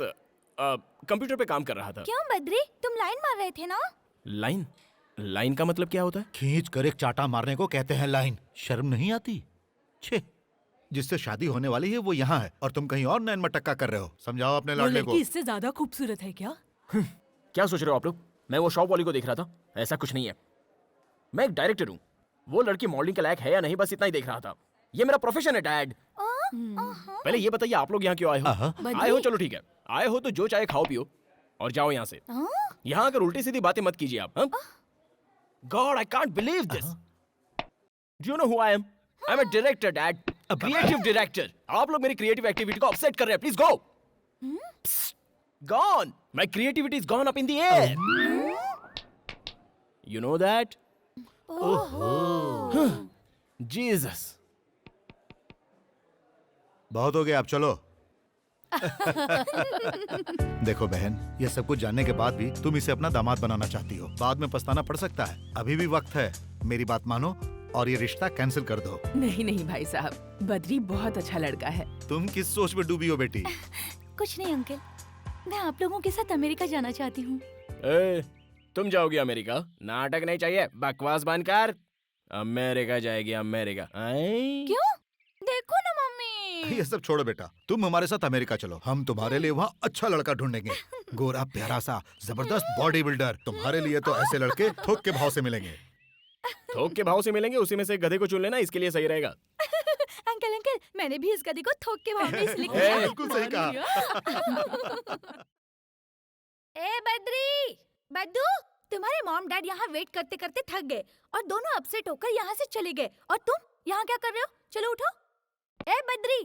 कंप्यूटर पे काम कर रहा था। क्यों बद्री, तुम लाइन मार रहे थे ना? लाइन? लाइन का मतलब क्या होता है? खींच कर एक चाटा मारने को कहते हैं लाइन। शर्म नहीं आती? छे, जिससे शादी होने वाली है वो यहाँ है और तुम कहीं और नैन मटक्का कर रहे हो। समझाओ अपने वो लाडले को। लड़की इससे ज्यादा खूबसूरत है क्या? क्या सोच रहे हो आप लोग? मैं वो शॉप वाली को देख रहा था। ऐसा कुछ नहीं है। मैं एक डायरेक्टर हूँ। वो लड़की मॉडलिंग के लायक है या नहीं, बस इतना ही देख रहा था। ये मेरा प्रोफेशन है डैड। पहले ये बताइए आप लोग यहाँ क्यों आए हो? आए हो, चलो ठीक है। आए हो तो जो चाहे खाओ पियो और जाओ यहाँ से। यहाँ आकर उल्टी सीधी बातें मत कीजिए आप। God, I can't believe this. Do you know who I am? I am a director dad, creative director. आप लोग मेरी क्रिएटिव एक्टिविटी को अपसेट कर रहे हैं। Please go. Gone. My creativity is gone up in the air. You know that? Jesus. बहुत हो गया, अब चलो। देखो बहन, ये सब कुछ जानने के बाद भी तुम इसे अपना दामाद बनाना चाहती हो। बाद में पछताना पड़ सकता है। अभी भी वक्त है। मेरी बात मानो और ये रिश्ता कैंसिल कर दो। नहीं नहीं भाई साहब, बद्री बहुत अच्छा लड़का है। तुम किस सोच में डूबी हो बेटी? कुछ नहीं अंकल, मैं आप लोगों के साथ अमेरिका जाना चाहती हूँ। तुम जाओगी अमेरिका? नाटक नहीं चाहिए, बकवास बंद कर। अमेरिका जाएगी अमेरिका। क्यों? देखो ना मम्मी। ये सब छोड़ो बेटा, तुम हमारे साथ अमेरिका चलो। हम तुम्हारे लिए वहाँ अच्छा लड़का ढूंढेंगे। गोरा प्यारा सा जबरदस्त बॉडी बिल्डर। तुम्हारे लिए तो ऐसे लड़के थोक के भाव से मिलेंगे। थोक के भाव से मिलेंगे? उसी में से गधे को चुन लेना, इसके लिए सही रहेगा। अंकल अंकल, मैंने भी इस गधे को थोक के भाव में इसलिए ए, किया। बिल्कुल सही कहा। ए बद्री, बद्दू, तुम्हारे मॉम डैड यहाँ वेट करते करते थक गए और दोनों अपसेट होकर यहाँ से चले गए। और तुम यहाँ क्या कर रहे हो? चलो उठो। ए बद्री,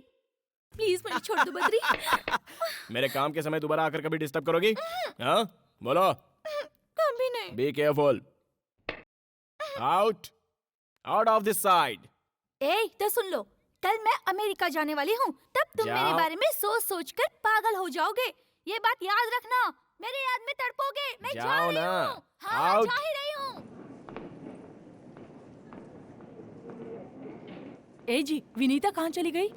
प्लीज मुझे छोड़ दो बद्री। मेरे काम के समय दोबारा आकर कभी डिस्टर्ब करोगी? हाँ बोलो। कभी नहीं। Be careful. Out, out of this side. ए तो सुन लो, कल मैं अमेरिका जाने वाली हूँ, तब तुम मेरे जाओ। बारे में सोच सोच कर पागल हो जाओगे। ये बात याद रखना। मेरे याद में तड़पोगे। मैं जा जाओ रही ना। हूँ। हाँ, आउट। जा ही रही हूँ। ए जी, विनीता कहाँ चली गई?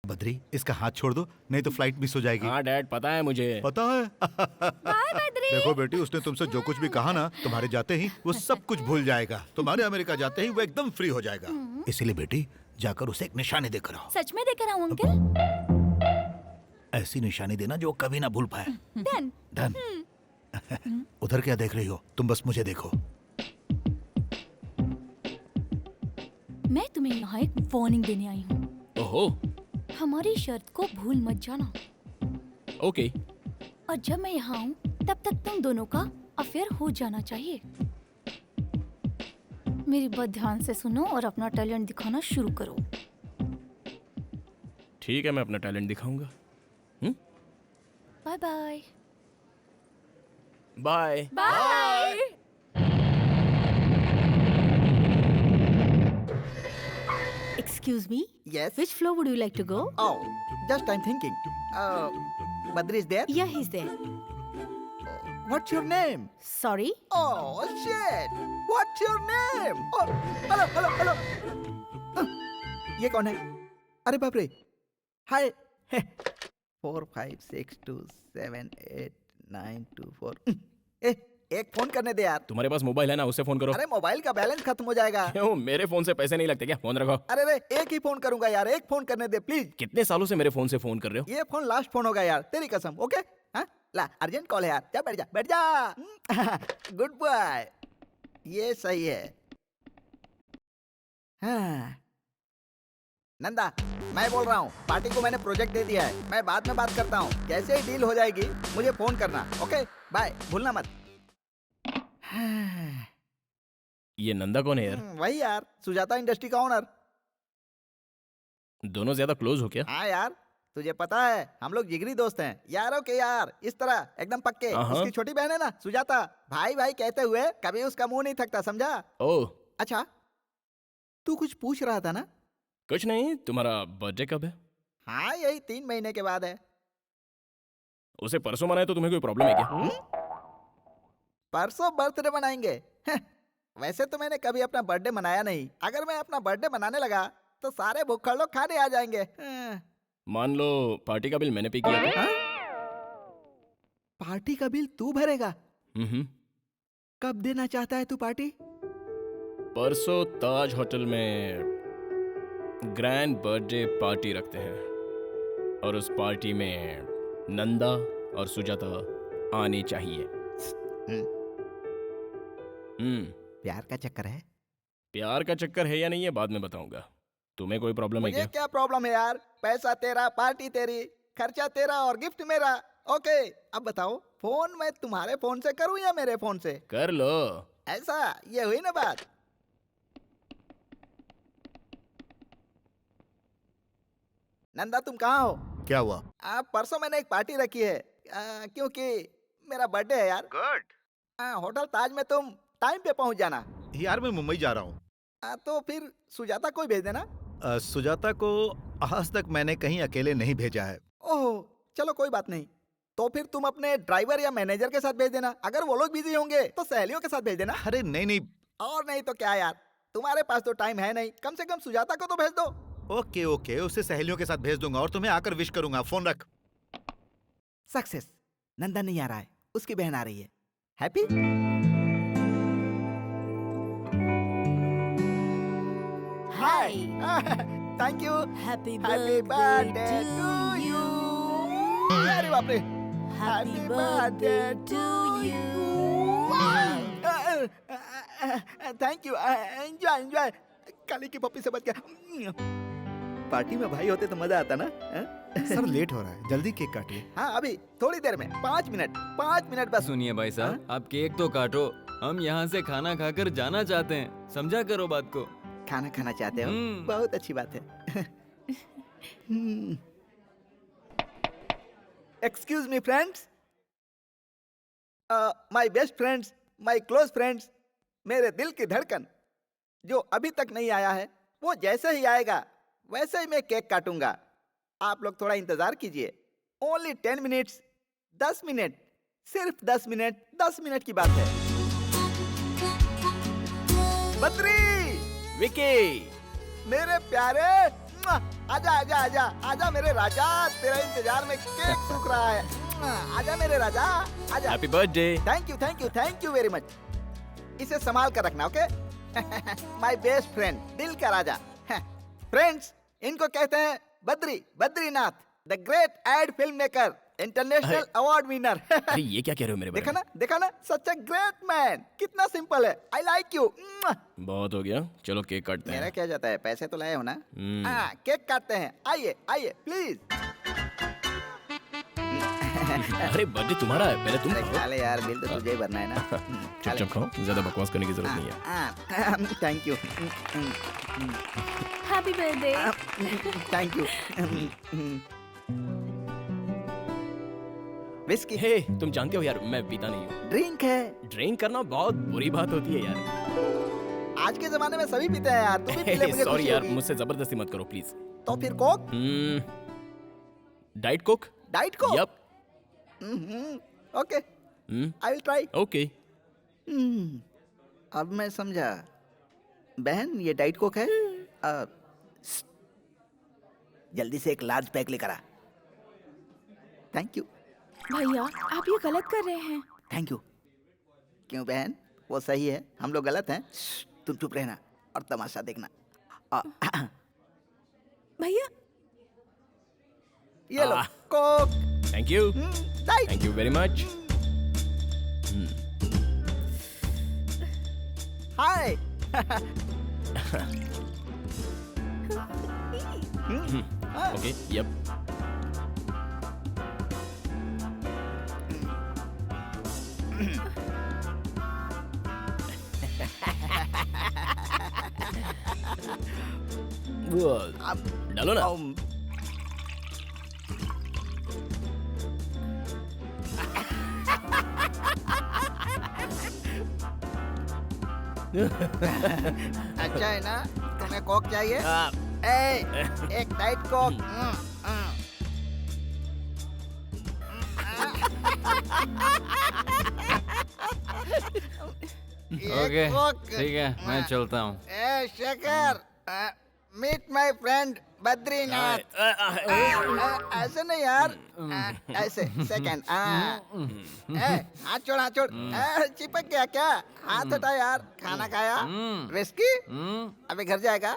बद्री, इसका हाथ छोड़ दो, नहीं तो फ्लाइट मिस हो जाएगी। हाँ डैड, पता है मुझे। पता है? बाय बद्री। देखो बेटी, उसने तुमसे जो कुछ भी कहा ना, तुम्हारे जाते ही वो सब कुछ भूल जाएगा। तुम्हारे अमेरिका जाते ही वो एकदम फ्री हो जाएगा। इसीलिए बेटी, जाकर उसे एक निशानी देकर आओ। सच में देकर आऊं अंकल? ऐसी निशानी देना जो वो कभी ना भूल पाए। डन। डन। उधर क्या देख रही हो? तुम बस मुझे देखो। मैं तुम्हें यहाँ एक वार्निंग देने आई हूँ। ओहो। हमारी शर्त को भूल मत जाना। ओके। और जब मैं यहाँ हूँ तब तक तुम दोनों का अफेयर हो जाना चाहिए। मेरी बात ध्यान से सुनो और अपना टैलेंट दिखाना शुरू करो। ठीक है, मैं अपना टैलेंट दिखाऊंगा। Bye bye. Bye bye. Excuse me? Yes. Which floor would you like to go? Oh, just I'm thinking. Badri is there? Yeah, he's there. What's your name? Sorry? Oh shit! What's your name? Oh, hello, hello, hello. ये कौन है? अरे बाप रे! Hi. 4 5 6 2 7 8 9 2 4. एक phone करने दे यार। तुम्हारे पास मोबाइल है ना, उससे फोन करो। अरे मोबाइल का बैलेंस खत्म हो जाएगा। क्यों, मेरे फोन से पैसे नहीं लगते क्या? फोन रखो। अरे रे, एक ही फोन करूंगा यार, एक फोन करने दे प्लीज। कितने सालों से मेरे फोन से फोन कर रहे हो? ये फोन लास्ट फोन होगा यार, तेरी कसम। ओके? हाँ? ला, अर्जेंट कॉल है यार। जा बैठ जा, बैठ जा। Good boy. ये सही है। हाँ। नंदा, मैं बोल रहा हूँ, पार्टी को मैंने प्रोजेक्ट दे दिया है। मैं बाद में बात करता हूँ। जैसे ही डील हो जाएगी मुझे फोन करना। ओके? बाय, भूलना मत। ये नंदा कौन है यार? वही यार, सुजाता इंडस्ट्री का ओनर। दोनों ज्यादा क्लोज हो क्या? हाँ यार, तुझे पता है हम लोग जिगरी दोस्त हैं, यारों के यार, इस तरह एकदम पक्के। उसकी छोटी बहन है ना सुजाता, भाई भाई कहते हुए कभी उसका मुंह नहीं थकता, समझा? ओह। अच्छा, तू कुछ पूछ रहा था ना? कुछ नहीं, तुम्हारा बर्थडे कब है? हाँ, यही 3 महीने के बाद है। उसे परसों मनाए तो तुम्हें कोई प्रॉब्लम है क्या? परसों बर्थडे मनाएंगे? वैसे तो मैंने कभी अपना बर्थडे मनाया नहीं। अगर मैं अपना बर्थडे मनाने लगा तो सारे भुक्खड़ लोग खाने आ जाएंगे। मान लो पार्टी का बिल मैंने पे किया था। पार्टी का बिल तू भरेगा? कब देना चाहता है तू पार्टी? परसों ताज होटल में ग्रैंड बर्थडे पार्टी रखते हैं और उस पार्टी में नंदा और सुजाता आनी चाहिए। प्यार का चक्कर है? प्यार का चक्कर है या नहीं है बाद में बताऊंगा। तुम्हें कोई प्रॉब्लम है क्या? क्या प्रॉब्लम है यार? पैसा तेरा, पार्टी तेरी, खर्चा तेरा और गिफ्ट मेरा। ओके, अब बताओ, फोन मैं तुम्हारे फोन से करूं या मेरे फोन से? कर लो। ऐसा, ये हुई ना बात। नंदा, तुम कहाँ हो? क्या हुआ? परसों मैंने एक पार्टी रखी है, क्योंकि मेरा बर्थडे है यार। गुड। होटल ताज में तुम टाइम पे पहुंच जाना। यार मैं मुंबई जा रहा हूँ। तो फिर सुजाता को भेज देना। सुजाता को आज तक मैंने कहीं अकेले नहीं भेजा है। ओह, चलो कोई बात नहीं। तो फिर तुम अपने ड्राइवर या मैनेजर के साथ भेज देना। अगर वो लोग बिजी होंगे तो सहेलियों के साथ भेज देना। अरे नहीं नहीं। और नहीं तो क्या यार, तुम्हारे पास तो टाइम है नहीं, कम से कम सुजाता को तो भेज दो। ओके ओके, उसे सहेलियों के साथ भेज दूंगा और तुम्हें आकर विश करूंगा। फोन रख। सक्सेस। नंदा नहीं आ रहा है, उसकी बहन आ रही है। Happy? Hi. Thank you. Happy birthday to you. अरे बाप रे। Happy birthday to you. Thank you. Enjoy enjoy. काली की पप्पी से बच गया। पार्टी में भाई होते तो मजा आता ना। सर लेट हो रहा है, जल्दी केक काटिए। हाँ, अभी थोड़ी देर में, 5 मिनट बस। सुनिए भाई साहब, आप केक तो काटो, हम यहाँ से खाना खाकर जाना चाहते हैं, समझा करो बात को। खाना खाना चाहते हो? बहुत अच्छी बात है। Excuse me friends, my best friends, my close friends, मेरे दिल की धड़कन जो अभी तक नहीं आया है, वो जैसे ही आएगा वैसे ही मैं केक काटूंगा। आप लोग थोड़ा इंतजार कीजिए। ओनली 10 मिनट्स, 10 मिनट, सिर्फ 10 मिनट, 10 मिनट की बात है। बद्री, विकी, मेरे प्यारे, आजा आजा आजा आजा मेरे राजा, तेरा इंतजार में केक सूख रहा है। आजा मेरे राजा, आजा। Happy birthday. Thank you very much. इसे संभाल कर रखना, ओके? माय बेस्ट फ्रेंड, दिल का राजा। फ्रेंड्स, इनको कहते हैं Badrinath, the great ad film maker, international award winner. अरे ये क्या कह रहे हो मेरे बारे में? देखा ना, सच अ ग्रेट मैन। कितना सिंपल है। I like you. बहुत हो गया, चलो केक काटते मेरा हैं। क्या जाता है, पैसे तो लाए हो ना? हाँ, केक काटते हैं। आइए आइए प्लीज। अरे बर्थडे तुम्हारा है, पहले तुम अरे खाओ। खा ले यार, बिल तो तुझे ही भरना है ना। चुपचाप खाओ, ज्यादा बकवास करने की जरूरत नहीं है। Thank you. Happy birthday. Thank you. Whisky hey, तुम जानते हो यार, मैं पीता नहीं हूँ। ड्रिंक है। ड्रिंक करना बहुत बुरी बात होती है यार। आज के जमाने में सभी पीते हैं यार, तू भी पी ले, मुझे सॉरी खुशी यार, होगी। मुझसे जबरदस्ती मत करो प्लीज। तो फिर Coke, diet Coke. Diet Coke. Yup. Okay, I will try. Okay. अब मैं समझा। बहन, ये डाइट कोक है? जल्दी से एक लार्ज पैक लेकर आ। Thank you. भैया आप ये गलत कर रहे हैं। Thank you. क्यों बहन, वो सही है, हम लोग गलत हैं? तुम चुप रहना और तमाशा देखना। भैया ये लो Coke. Thank you, diet. Thank you very much. Hi. Okay, yup. डालो ना। अच्छा है ना? तुम्हें कोक चाहिए? एक डाइट कोक। ओके, ठीक है, मैं चलता हूँ। Shekhar, meet my friend Badrinath. ऐसे नहीं यार, ऐसे सेकंड। हाथ छोड़, हाथ छोड़। चिपक गया क्या? हाथ हटा यार। खाना खाया? विस्की? अभी घर जाएगा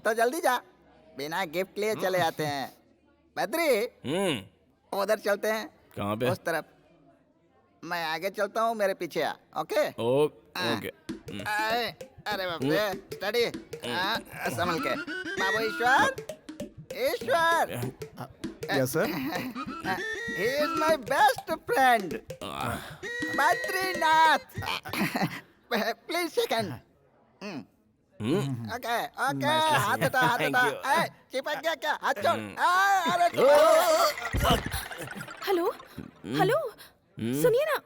तो जल्दी जा, बिना गिफ्ट लिए चले आते हैं। बद्री, उधर चलते हैं। कहाँ पे? उस तरफ। मैं आगे चलता हूँ, मेरे पीछे आ। Okay okay. अरे बाप रे, स्टडी। संभल के बाबू। Ishwar. Yes sir. He is my best friend, Badrinath. Please second. Okay, okay. हाथ हटा, हाथ हटा। चिपक गया क्या? हाथ छोड़। अरे हेलो हेलो, सुनिए ना।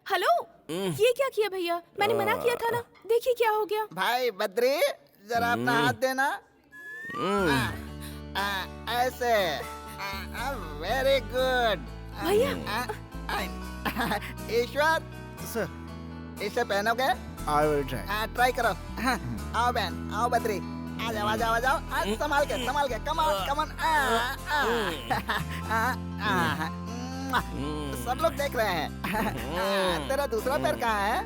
हेलो, ये क्या किया भैया? मैंने मना किया था ना, देखिए क्या हो गया। भाई बद्री, जरा अपना हाथ देना। ऐसे। वेरी गुड भैया। ईश्वर सर, इसे पहनोगे? I will try. ट्राई करो। आओ बहन, आओ बद्री, आ जाओ आ जाओ आ जाओ। संभाल के, संभाल के। Come on, come on. सब लोग देख रहे हैं। तेरा दूसरा पैर कहाँ है?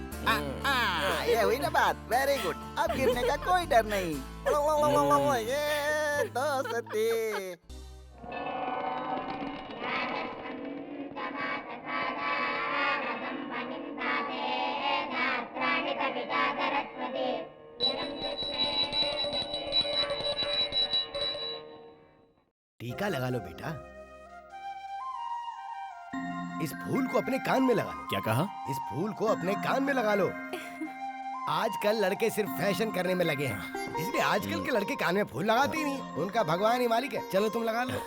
ये हुई ना बात। वेरी गुड, अब गिरने का कोई डर नहीं। ये दोस्ती। टीका लगा लो बेटा। इस फूल को अपने कान में लगा लो। क्या कहा? इस फूल को अपने कान में लगा लो। आजकल लड़के सिर्फ फैशन करने में लगे हैं, इसलिए आजकल के लड़के कान में फूल लगाते ही नहीं। उनका भगवान ही मालिक है। चलो तुम लगा लो।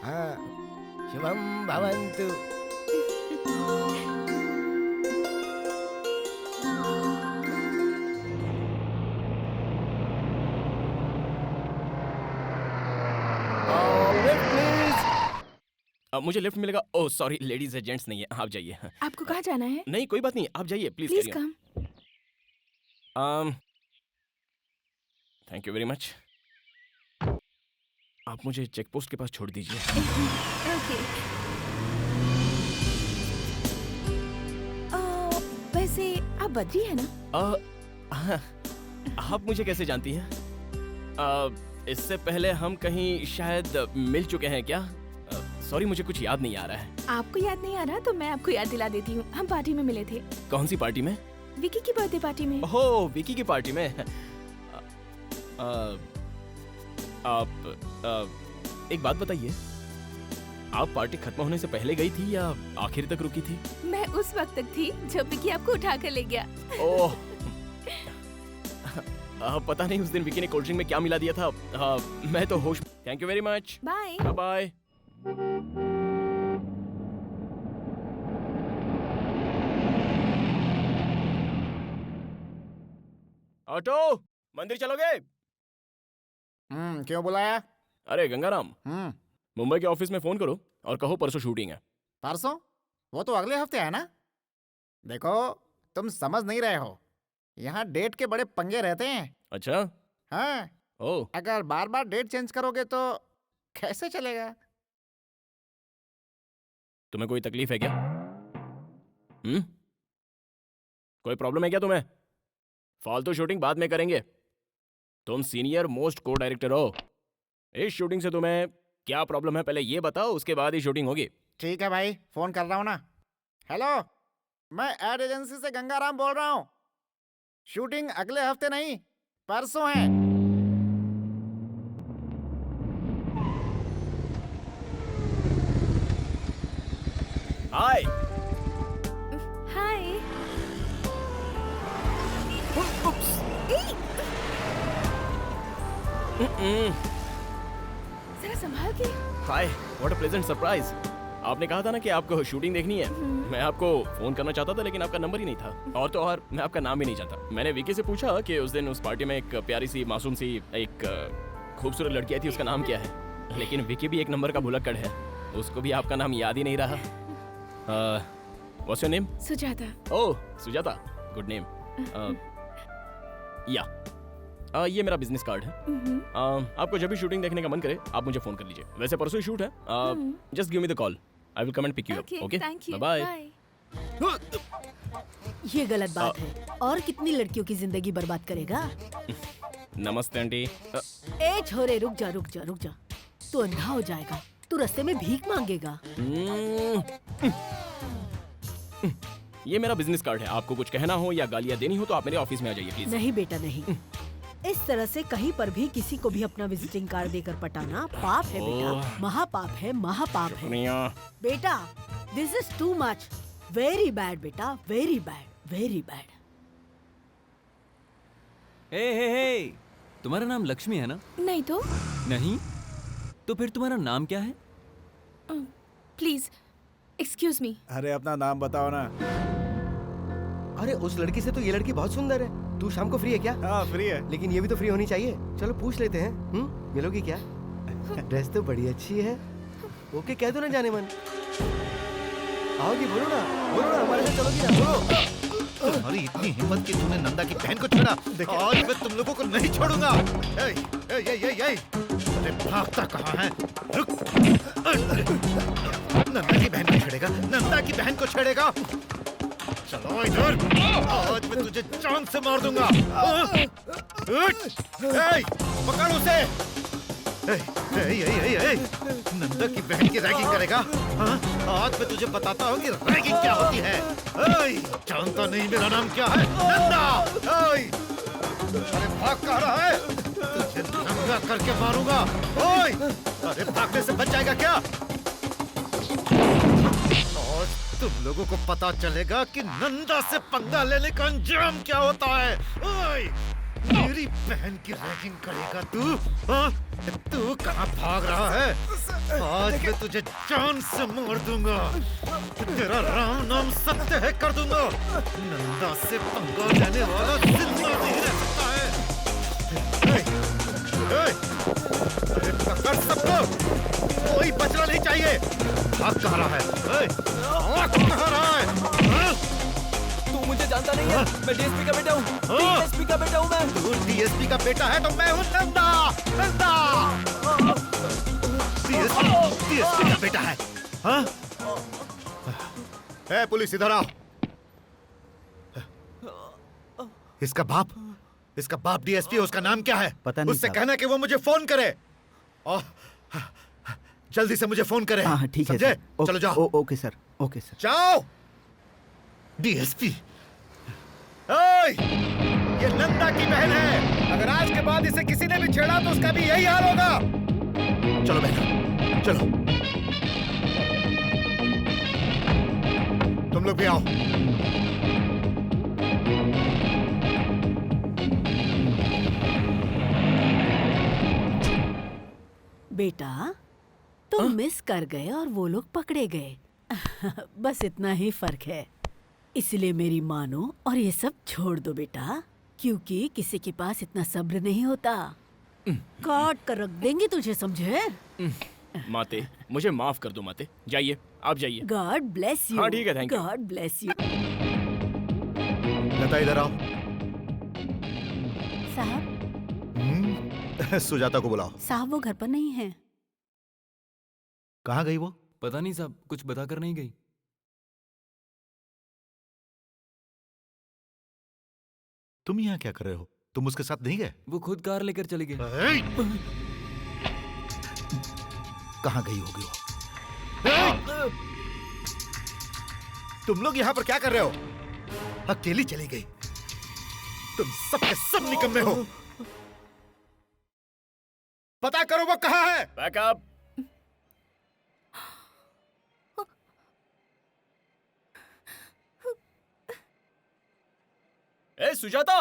हाँ, शुभम भवन्तु। मुझे लिफ्ट मिलेगा? ओह सॉरी, लेडीज है, जेंट्स नहीं है। आप जाइए। आपको कहाँ जाना है? नहीं कोई बात नहीं, आप जाइए please. Please come. Thank you very much. आप मुझे चेक पोस्ट के पास छोड़ दीजिए। ओके। वैसे आप बद्री है ना? आप मुझे कैसे जानती हैं? इससे पहले हम कहीं शायद मिल चुके हैं क्या? सॉरी, मुझे कुछ याद नहीं आ रहा है। आपको याद नहीं आ रहा तो मैं आपको याद दिला देती हूँ। हम पार्टी में मिले थे। कौन सी पार्टी में? विकी की बर्थडे पार्टी में। ओह, विकी की पार्टी में। आप एक बात बताइए, आप पार्टी खत्म होने से पहले गई थी या आखिर तक रुकी थी? मैं उस वक्त तक थी जब विकी आपको उठा कर ले गया। ओह, पता नहीं उस दिन विकी ने कोल्ड ड्रिंक में क्या मिला दिया था। मैं तो होश। Thank you very much. Bye bye. Auto, मंदिर चलोगे? क्यों बुलाया? अरे गंगाराम, मुंबई के ऑफिस में फोन करो और कहो परसों शूटिंग है। परसों? वो तो अगले हफ्ते है ना। देखो, तुम समझ नहीं रहे हो, यहाँ डेट के बड़े पंगे रहते हैं। अच्छा? हाँ। ओह, अगर बार बार डेट चेंज करोगे तो कैसे चलेगा? तुम्हें कोई तकलीफ है क्या? कोई प्रॉब्लम है क्या तुम्हें? फालतू शूटिंग बाद में करेंगे। तुम सीनियर मोस्ट को डायरेक्टर हो। इस शूटिंग से तुम्हें क्या प्रॉब्लम है पहले ये बताओ, उसके बाद ही शूटिंग होगी। ठीक है भाई, फोन कर रहा हूँ ना। हेलो, मैं एड एजेंसी से गंगाराम बोल रहा हूँ। शूटिंग अगले हफ्ते नहीं, परसों है। हाय। हाय। जरा संभाल के। हाय, व्हाट अ प्लेजेंट सरप्राइज। आपने कहा था ना कि आपको शूटिंग देखनी है। मैं आपको फोन करना चाहता था लेकिन आपका नंबर ही नहीं था, और तो और मैं आपका नाम भी नहीं जानता। मैंने विकी से पूछा कि उस दिन उस पार्टी में एक प्यारी सी मासूम सी एक खूबसूरत लड़की आई थी, उसका नाम क्या है। लेकिन विकी भी एक नंबर का भुलक्कड़ है, उसको भी आपका नाम याद ही नहीं रहा। What's your name? Sujata. Oh, Sujata, good name. ये मेरा बिजनेस कार्ड है। आपको जब भी शूटिंग देखने का मन करे आप मुझे फोन कर लीजिए। वैसे परसों ही शूट है। Just give me the call, I will come and pick you up. Okay, bye bye. ये गलत बात है, और कितनी लड़कियों की जिंदगी बर्बाद करेगा। नमस्ते आंटी। ए छोरे, रुक जा रुक जा रुक जा। तू अंधा हो जाएगा, तू रास्ते में भीख मांगेगा। ये मेरा बिजनेस कार्ड है, आपको कुछ कहना हो या गालियाँ देनी हो तो आप मेरे ऑफिस में आ जाइए प्लीज। नहीं बेटा नहीं, इस तरह से कहीं पर भी किसी को भी अपना विजिटिंग कार्ड देकर पटाना पाप है बेटा, महापाप है, महापाप है बेटा। This is too much, very bad बेटा, वेरी बैड, वेरी बैड। हे, तुम्हारा नाम लक्ष्मी है ना? नहीं तो। नहीं तो फिर तुम्हारा नाम क्या है? Please excuse me. अरे अपना नाम बताओ ना। अरे उस लड़की से तो ये लड़की बहुत सुंदर है। तू शाम को फ्री है क्या? हाँ फ्री है, लेकिन ये भी तो फ्री होनी चाहिए। चलो पूछ लेते हैं। मिलोगी क्या? ड्रेस तो बड़ी अच्छी है। ओके कह दो ना जाने मन। आओगी? बोलो ना हमारे साथ चलोगी ना? बोलो। तुम्हारी इतनी हिम्मत कि तूने नंदा की बहन को छेड़ा। आज मैं तुम लोगों को नहीं छोड़ूंगा। अरे भागता कहाँ है? रुक। नंदा की बहन को छेड़ेगा, नंदा की बहन को छेड़ेगा। चलो इधर, आज मैं तुझे जान से मार दूंगा। पकड़ उसे। नंदा की बहन की रैगिंग करेगा? आज मैं तुझे बताता हूँ कि रैगिंग क्या होती है। जानता नहीं मेरा नाम क्या है? नंदा। अरे भाग कहाँ रहा है? तुझे नंगा करके मारूंगा। अरे भागने से बच जाएगा क्या? आज तुम लोगों को पता चलेगा कि नंदा से पंगा लेने का अंजाम क्या होता है। मेरी बहन की रैगिंग करेगा तू? तू कहाँ भाग रहा है? आज मैं तुझे जान से मार दूंगा। तेरा राम नाम सत्य है कर दूंगा। नंदा से पंगा लेने वाला जिंदा नहीं रह सकता है। अरे पकड़ सबको, कोई बचना नहीं चाहिए। भाग कहाँ रहा है? भाग कहाँ रहा है? तू मुझे जानता नहीं है, मैं डीएसपी का बेटा हूँ। डीएसपी का बेटा हूँ मैं। तू डीएसपी का बेटा है तो मैं हूँ नंदा। नंदा डीएसपी का बेटा है। हाँ? ए पुलिस इधर आओ। इसका बाप डीएसपी है। उसका नाम क्या है? पता नहीं उससे साहब। कहना कि वो मुझे फोन करे और जल्दी से मुझे फोन करे। हाँ ठीक है समझे? सर। चलो जाओ। Okay sir, okay sir. जाओ। डीएसपी ओए, ये नंदा की बहन है। अगर आज के बाद इसे किसी ने भी छेड़ा तो उसका भी यही हाल होगा। चलो बहन, चलो। तुम लोग भी आओ। बेटा तुम मिस कर गए और वो लोग पकड़े गए। बस इतना ही फर्क है। इसलिए मेरी मानो और ये सब छोड़ दो बेटा, क्योंकि किसी के पास इतना सब्र नहीं होता। काट कर रख देंगे तुझे, समझे? माते, मुझे माफ कर दो माते। जाइए, आप जाइए। God bless you. हाँ ठीक है, thank you. God bless you. Lata इधर आओ। साहब सुजाता को बुलाओ। साहब वो घर पर नहीं है। कहाँ गई वो? पता नहीं साहब, कुछ बताकर नहीं गई। तुम यहाँ क्या कर रहे हो? तुम उसके साथ नहीं गए? वो खुद कार लेकर चली गई। कहाँ गई होगी वो? तुम लोग यहाँ पर क्या कर रहे हो? अकेली चली गई। तुम सब के सब निकम्मे हो। पता करो वो कहाँ है। बैकअप। ए सुजाता,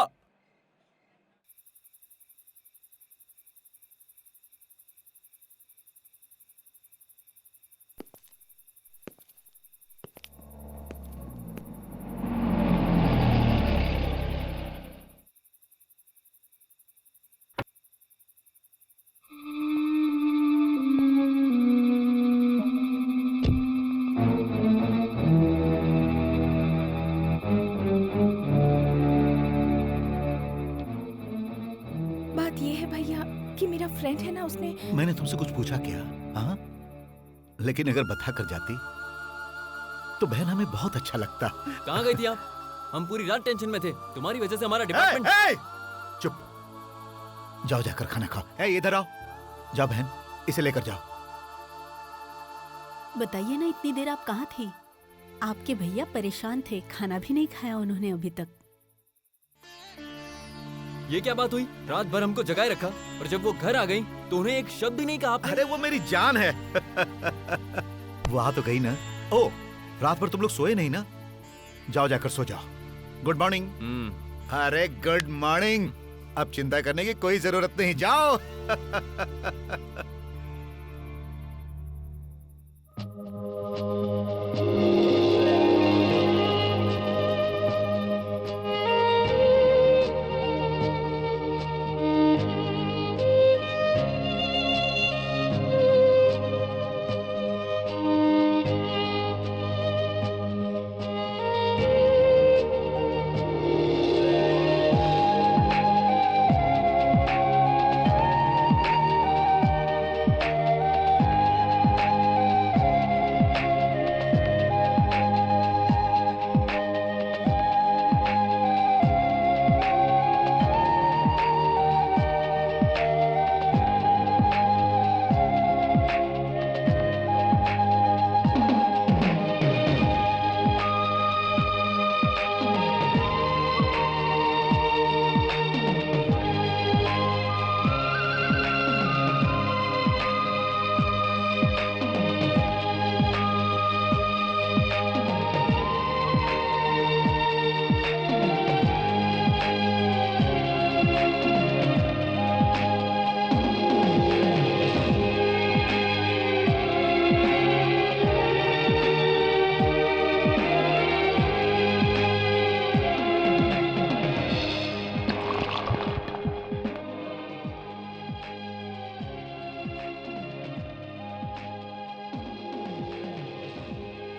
बात ये है भैया कि मेरा फ्रेंड है ना, उसने मैंने तुमसे कुछ पूछा क्या? हाँ? लेकिन अगर बता कर जाती तो बहन हमें बहुत अच्छा लगता। कहाँ गई थी आप? हम पूरी रात टेंशन में थे। तुम्हारी वजह से हमारा डिपार्टमेंट। चुप। जाओ जाकर खाना खाओ। ए इधर आओ। जाओ बहन, इसे लेकर जाओ। बताइए ना, इतनी देर आप कहाँ थी? आपके भैया परेशान थे, खाना भी नहीं खाया उन्होंने अभी तक। ये क्या बात हुई? रात भर हमको जगाए रखा और जब वो घर आ गई तो उन्हें एक शब्द ही नहीं कहा आपने। अरे वो मेरी जान है। वो आ तो गई ना। ओ, रात भर तुम लोग सोए नहीं ना? जाओ जाकर सो जाओ। Good morning. अरे गुड मॉर्निंग। अब चिंता करने की कोई जरूरत नहीं, जाओ।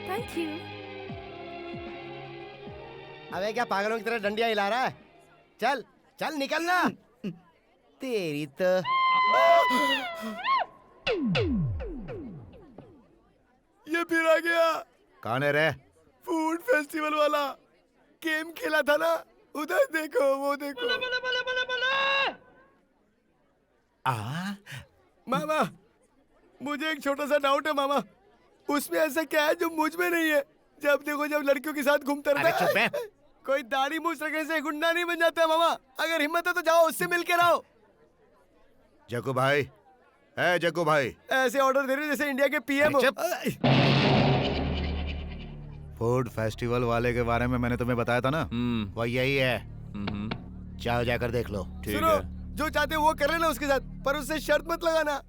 Thank you. अबे क्या पागलों की तरह डंडिया हिला रहा है? चल चल निकलना। तेरी तो ये फिर आ गया। कौन है रे? फूड फेस्टिवल वाला गेम खेला था ना, उधर देखो वो देखो। मामा मुझे एक छोटा सा डाउट है मामा, उसमें ऐसा क्या है जो मुझ में नहीं है? जब देखो जब लड़कियों के साथ घूमता रहता है। कोई दाढ़ी मूछ रखने से गुंडा नहीं बन जाता है मामा। अगर हिम्मत है तो जाओ उससे मिल के रहो। जग्गू भाई, है जग्गू भाई, ऐसे ऑर्डर दे रहे हो जैसे इंडिया के पीएम हो। फूड फेस्टिवल वाले के बारे में मैंने तुम्हें बताया था ना, वो यही है। चाहो जाकर देख लो। सुनो, जो चाहते हो वो कर लेना उसके साथ, पर उससे शर्त मत लगाना।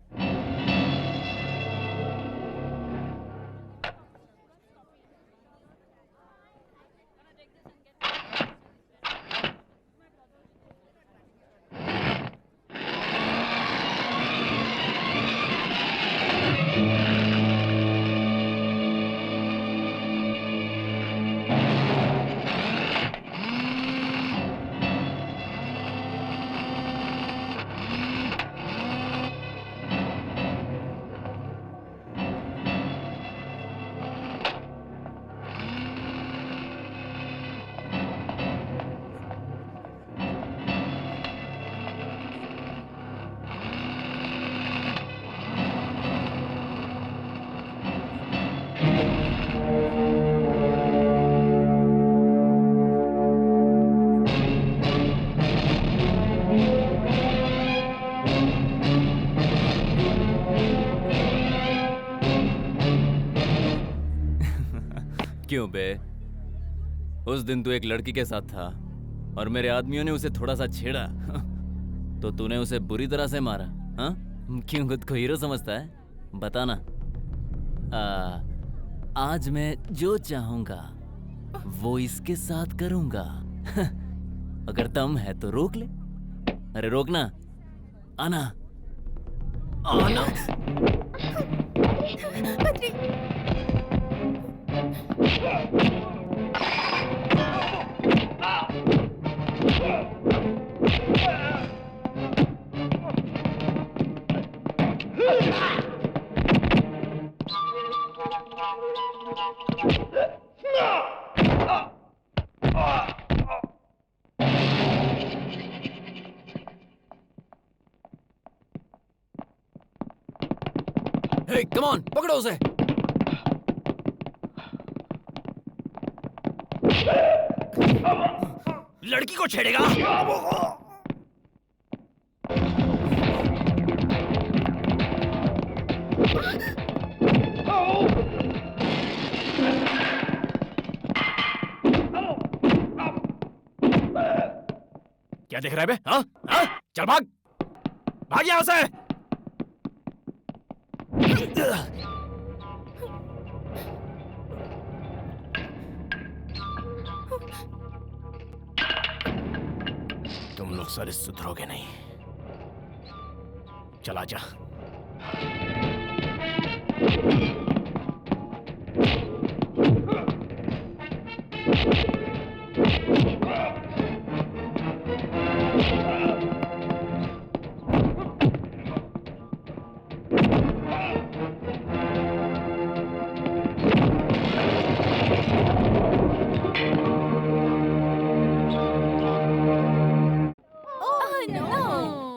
क्यों बे? उस दिन तू एक लड़की के साथ था और मेरे आदमियों ने उसे थोड़ा सा छेड़ा तो तूने उसे बुरी तरह से मारा। हाँ, क्यों खुद को हीरो समझता है? बताना। आज मैं जो चाहूंगा वो इसके साथ करूंगा। अगर दम है तो रोक ले। अरे रोकना, आना आना। हे, कम ऑन, पकड़ो उसे। लड़की को छेड़ेगा? क्या देख रहा है बे? हाँ? हाँ? चल भाग, भाग यहां से। तुम लोग सारे सुधरोगे नहीं। चला जा।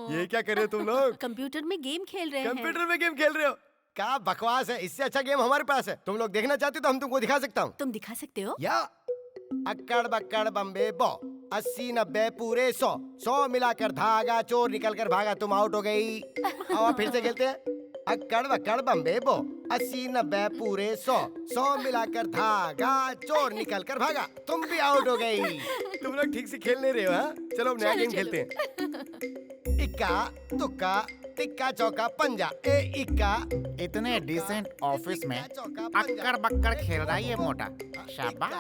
ये क्या कर रहे हो तुम लोग? कंप्यूटर में गेम खेल रहे हैं। कंप्यूटर में गेम खेल रहे हो? क्या बकवास है, इससे अच्छा गेम हमारे पास है। तुम लोग देखना चाहते हो तो हम तुमको दिखा सकता हूँ। तुम दिखा सकते हो? या अक्कड़ बक्कड़ बम्बे बो, 80 90 पूरे 100, 100 मिलाकर धागा, चोर निकल कर भागा, तुम आउट हो गई। और फिर से खेलते हैं। अक्कड़ बक्कड़ बम्बे बो, 80 90 पूरे 100, 100 मिलाकर धागा, चोर निकल कर भागा, तुम भी आउट हो गई। तुम लोग ठीक से खेल नहीं रहे हो। हाँ, चलो नया गेम खेलते हैं। इक्का तुक्का तिक्का चौका पंजा, ए इक्का। इतने डिसेंट ऑफिस में अक्कड़ बक्कड़ खेल रहा है ये मोटा। शाबाश।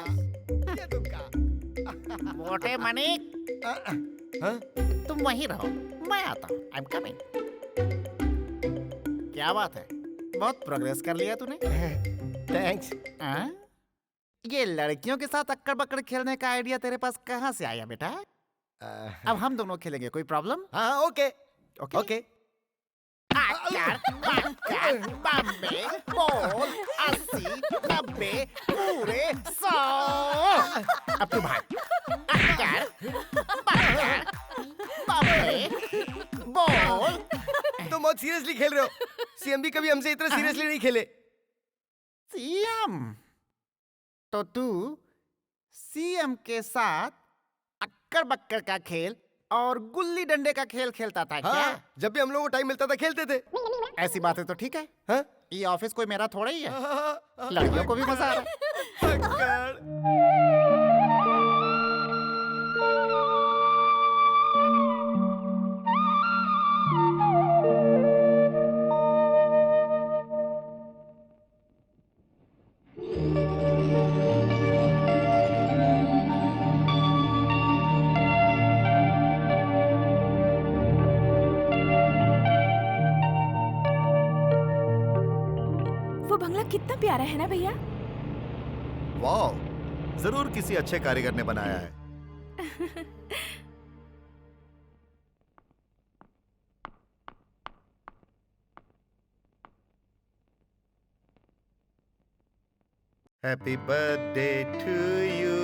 मोटे मनिक, तुम वहीं रहो, मैं आता हूँ। I am coming. क्या बात है, बहुत प्रोग्रेस कर लिया तूने। थैंक्स। ये लड़कियों के साथ अक्कड़ बक्कड़ खेलने का आइडिया तेरे पास कहाँ से आया बेटा? अब हम दोनों खेलेंगे, कोई प्रॉब्लम? हाँ ओके ओके ओके। बम्बे बोल 80 90 पूरे 100। अब तू भाग। बम्बे बोल। तुम बहुत सीरियसली खेल रहे हो। सीएम भी कभी हमसे इतना सीरियसली नहीं खेले। सीएम? तो तू सीएम के साथ अक्कड़ बक्कड़ का खेल और गुल्ली डंडे का खेल खेलता था क्या? हाँ, जब भी हम लोगों को टाइम मिलता था खेलते थे। ऐसी बातें तो ठीक है। हाँ? ये ऑफिस कोई मेरा थोड़ा ही है। लड़कियों को भी मजा आ रहा है। वो बंगला कितना प्यारा है ना भैया। वाह, जरूर किसी अच्छे कारीगर ने बनाया है। Happy birthday to you.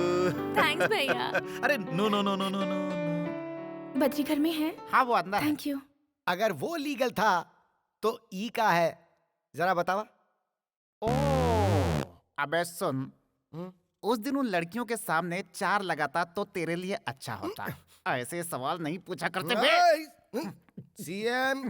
Thanks भैया। अरे no no no no no no. Badri घर में है? हाँ वो अंदर है। Thank you. अगर वो लीगल था तो ई का है, जरा बतावा। ओह, अबे सुन, उस दिन उन लड़कियों के सामने 4 लगाता तो तेरे लिए अच्छा होता। ऐसे सवाल नहीं पूछा करते बे। सीएम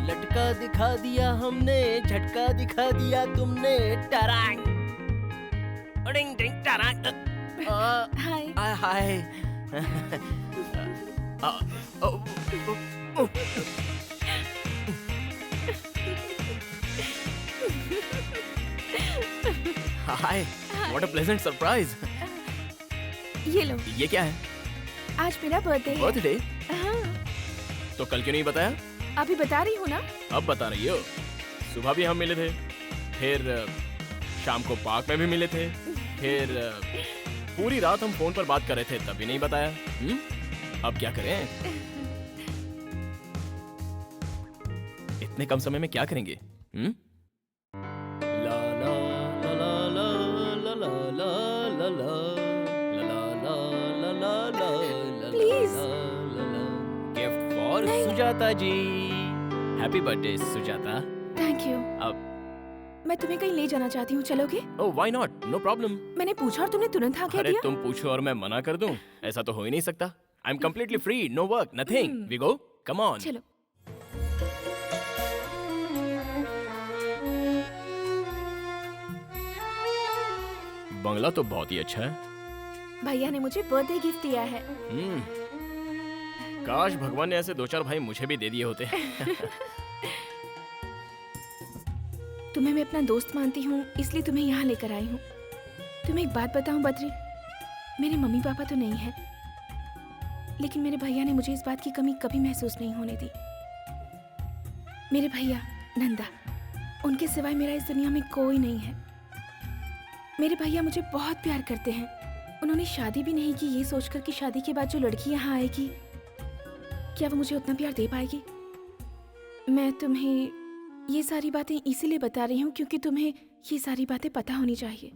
लटका दिखा दिया हमने, झटका दिखा दिया तुमने। टरांग डिंग डिंग टरांग। हाय। Hi. Hi, what a pleasant surprise. ये लो। ये क्या है? आज मेरा बर्थडे है। बर्थडे? हाँ, तो कल क्यों नहीं बताया? अभी बता रही हूँ ना। अब बता रही हो। सुबह भी हम मिले थे, फिर शाम को पार्क में भी मिले थे, फिर पूरी रात हम फोन पर बात कर रहे थे, तभी नहीं बताया। अब क्या करें? इतने कम समय में क्या करेंगे? ला ला ला ला ला ला ला ला ला ला ला ला ला ला। Please. Gift for Sujata ji. Happy birthday Sujata. Thank you. अब मैं तुम्हें कहीं ले जाना चाहती हूँ, चलोगे? Oh why not, no problem. मैंने पूछा और तुमने तुरंत हाँ कह अरे दिया। तुम पूछो और मैं मना कर दूं? ऐसा तो हो ही नहीं सकता। I am completely free, no work, nothing. We go, come on. चलो। बंगला तो बहुत ही अच्छा है। भैया ने मुझे बर्थडे गिफ्ट दिया है। काश भगवान ने ऐसे 2-4 भाई मुझे भी दे दिए होते। तुम्हें मैं अपना दोस्त मानती हूँ, इसलिए तुम्हें यहाँ लेकर आई हूँ। तुम्हें एक बात बताऊँ बद्री, मेरे मम्मी पापा तो नहीं है, लेकिन मेरे भैया ने मुझे इस बात की कमी कभी महसूस नहीं होने दी। मेरे भैया नंदा, उनके सिवाय मेरा इस दुनिया में कोई नहीं है। मेरे भैया मुझे बहुत प्यार करते हैं। उन्होंने शादी भी नहीं की ये सोचकर कि शादी के बाद जो लड़की यहाँ आएगी, क्या वो मुझे उतना प्यार दे पाएगी। मैं तुम्हें ये सारी बातें इसीलिए बता रही हूँ क्योंकि तुम्हें ये सारी बातें पता होनी चाहिए।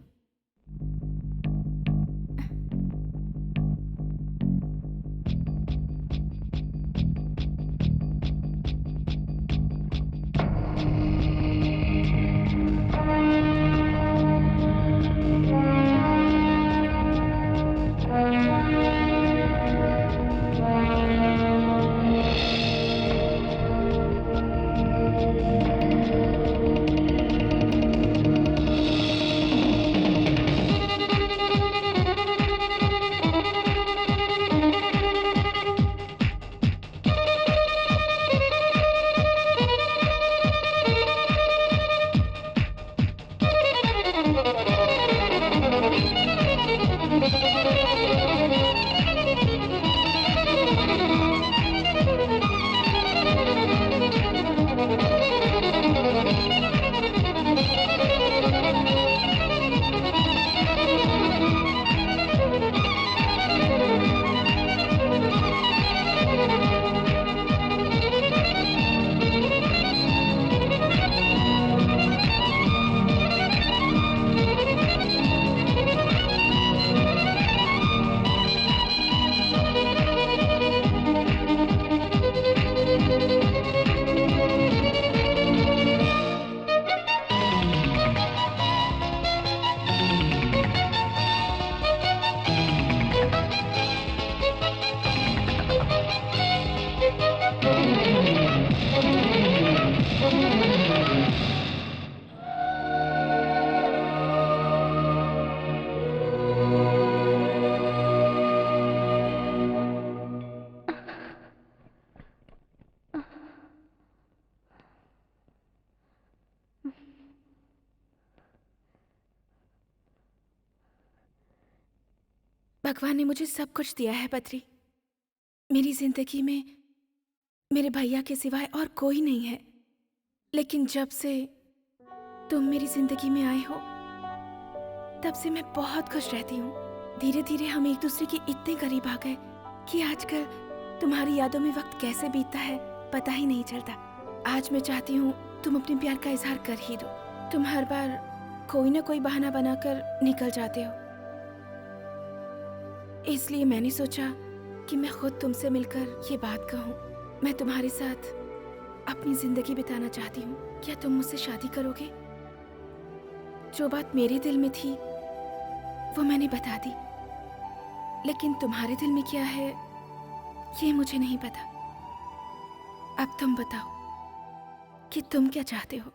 भगवान ने मुझे सब कुछ दिया है बद्री। मेरी जिंदगी में मेरे भैया के सिवाय और कोई नहीं है। लेकिन जब से तुम मेरी जिंदगी में आए हो तब से मैं बहुत खुश रहती हूँ। धीरे धीरे हम एक दूसरे के इतने करीब आ गए कि आजकल तुम्हारी यादों में वक्त कैसे बीतता है पता ही नहीं चलता। आज मैं चाहती हूँ तुम अपने प्यार का इजहार कर ही दो। तुम हर बार कोई ना कोई बहाना बनाकर निकल जाते हो, इसलिए मैंने सोचा कि मैं खुद तुमसे मिलकर ये बात कहूँ। मैं तुम्हारे साथ अपनी जिंदगी बिताना चाहती हूँ। क्या तुम मुझसे शादी करोगे? जो बात मेरे दिल में थी वो मैंने बता दी, लेकिन तुम्हारे दिल में क्या है ये मुझे नहीं पता। अब तुम बताओ कि तुम क्या चाहते हो।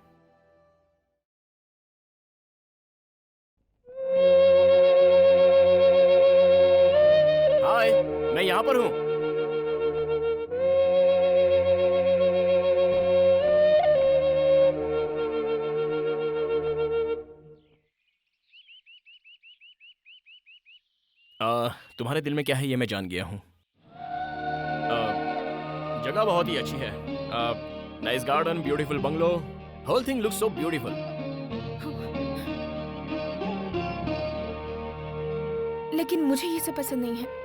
हाय, मैं यहाँ पर हूँ। तुम्हारे दिल में क्या है ये मैं जान गया हूँ। जगह बहुत ही अच्छी है। Nice garden, beautiful bungalow, whole thing looks so beautiful. लेकिन मुझे ये सब पसंद नहीं है।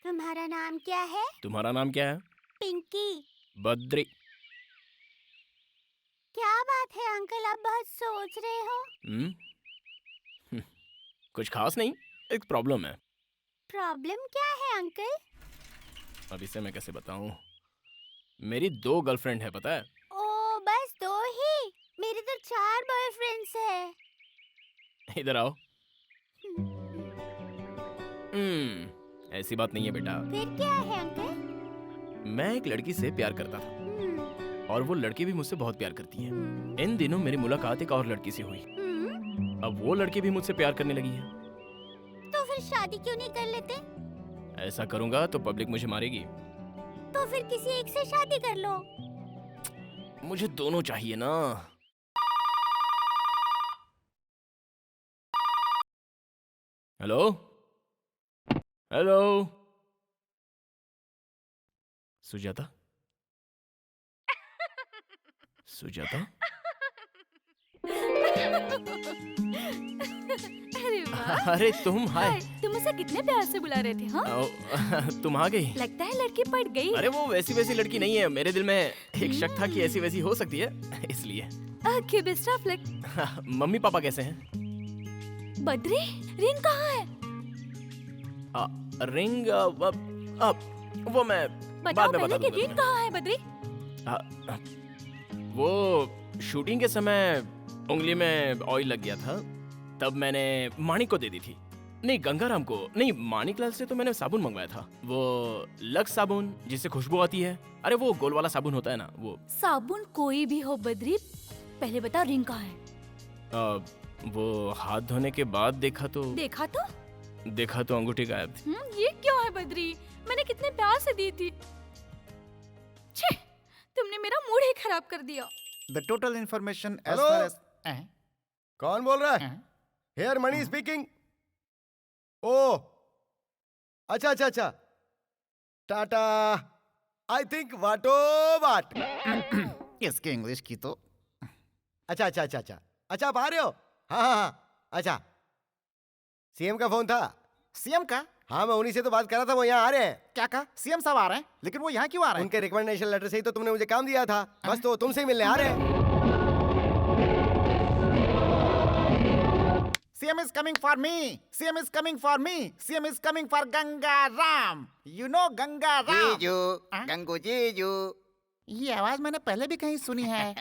तुम्हारा नाम क्या है? तुम्हारा नाम क्या है? पिंकी। बद्री। क्या बात है अंकल, आप बहुत सोच रहे हो? कुछ खास नहीं, एक प्रॉब्लम है। प्रॉब्लम क्या है अंकल? अब इसे मैं कैसे बताऊं? मेरी 2 गर्लफ्रेंड है, पता है? ओ, बस 2 ही? मेरे तो 4 बॉयफ्रेंड्स हैं। इधर आओ। ऐसी बात नहीं है बेटा। फिर क्या है अंकल? मैं एक लड़की से प्यार करता था और वो लड़की भी मुझसे बहुत प्यार करती है। इन दिनों मेरी मुलाकात एक और लड़की से हुई। अब वो लड़की भी मुझसे प्यार करने लगी है। तो फिर शादी क्यों नहीं कर लेते? ऐसा करूंगा तो पब्लिक मुझे मारेगी। तो फिर किसी एक से शादी कर लो। मुझे दोनों चाहिए ना। Hello hello, Sujata? सुजाता? अरे वाह। अरे तुम, हाय। तुम उसे कितने प्यार से बुला रहे थे? हाँ? तुम आ गई। लगता है लड़की पड़ गई। अरे वो वैसी लड़की नहीं है। मेरे दिल में एक शक था कि ऐसी वैसी हो सकती है, इसलिए। Okay, best of luck. Mummy papa कैसे हैं? बद्री, रिंग कहाँ है? रिंग वो मैं बताओ बाद में पहले बता कि दूंगा रिंग कहाँ है बद्री? वो शूटिंग के समय उंगली में ऑयल लग गया था, तब मैंने माणिक को दे दी थी। नहीं, गंगाराम को नहीं, माणिकलाल से तो मैंने साबुन मंगवाया था, वो लक्स साबुन जिससे खुशबू आती है। अरे वो गोल वाला साबुन होता है ना, वो। साबुन कोई भी हो बद्री, पहले बताओ रिंग कहाँ है? वो हाथ धोने के बाद देखा तो अंगूठी गायब थी। ये क्यों है बद्री? मैंने कितने प्यार से दी थी। छे, तुमने मेरा मूड ही खराब कर दिया। The total information as Hello? far as कौन बोल रहा है? Hair money speaking. ओ, अच्छा। टाटा। आई थिंक वाटो वाट। इसकी इंग्लिश की तो। अच्छा, आप आ रहे हो? हाँ, अच्छा। सीएम का फोन था। सीएम का? हाँ, मैं उन्हीं से तो बात कर रहा था, वो यहाँ आ रहे हैं। क्या कहा? सीएम साहब आ रहे हैं? लेकिन वो यहाँ क्यों आ रहे हैं? उनके रिकमेंडेशन लेटर से ही तो तुमने मुझे काम दिया था। बस तो तुमसे ही मिलने आ रहे हैं। CM is coming for me. CM is coming for me. CM is coming for Gangaram. You know Gangaram? जीजू, गंगू जीजू। ये आवाज मैंने पहले भी कहीं सुनी है।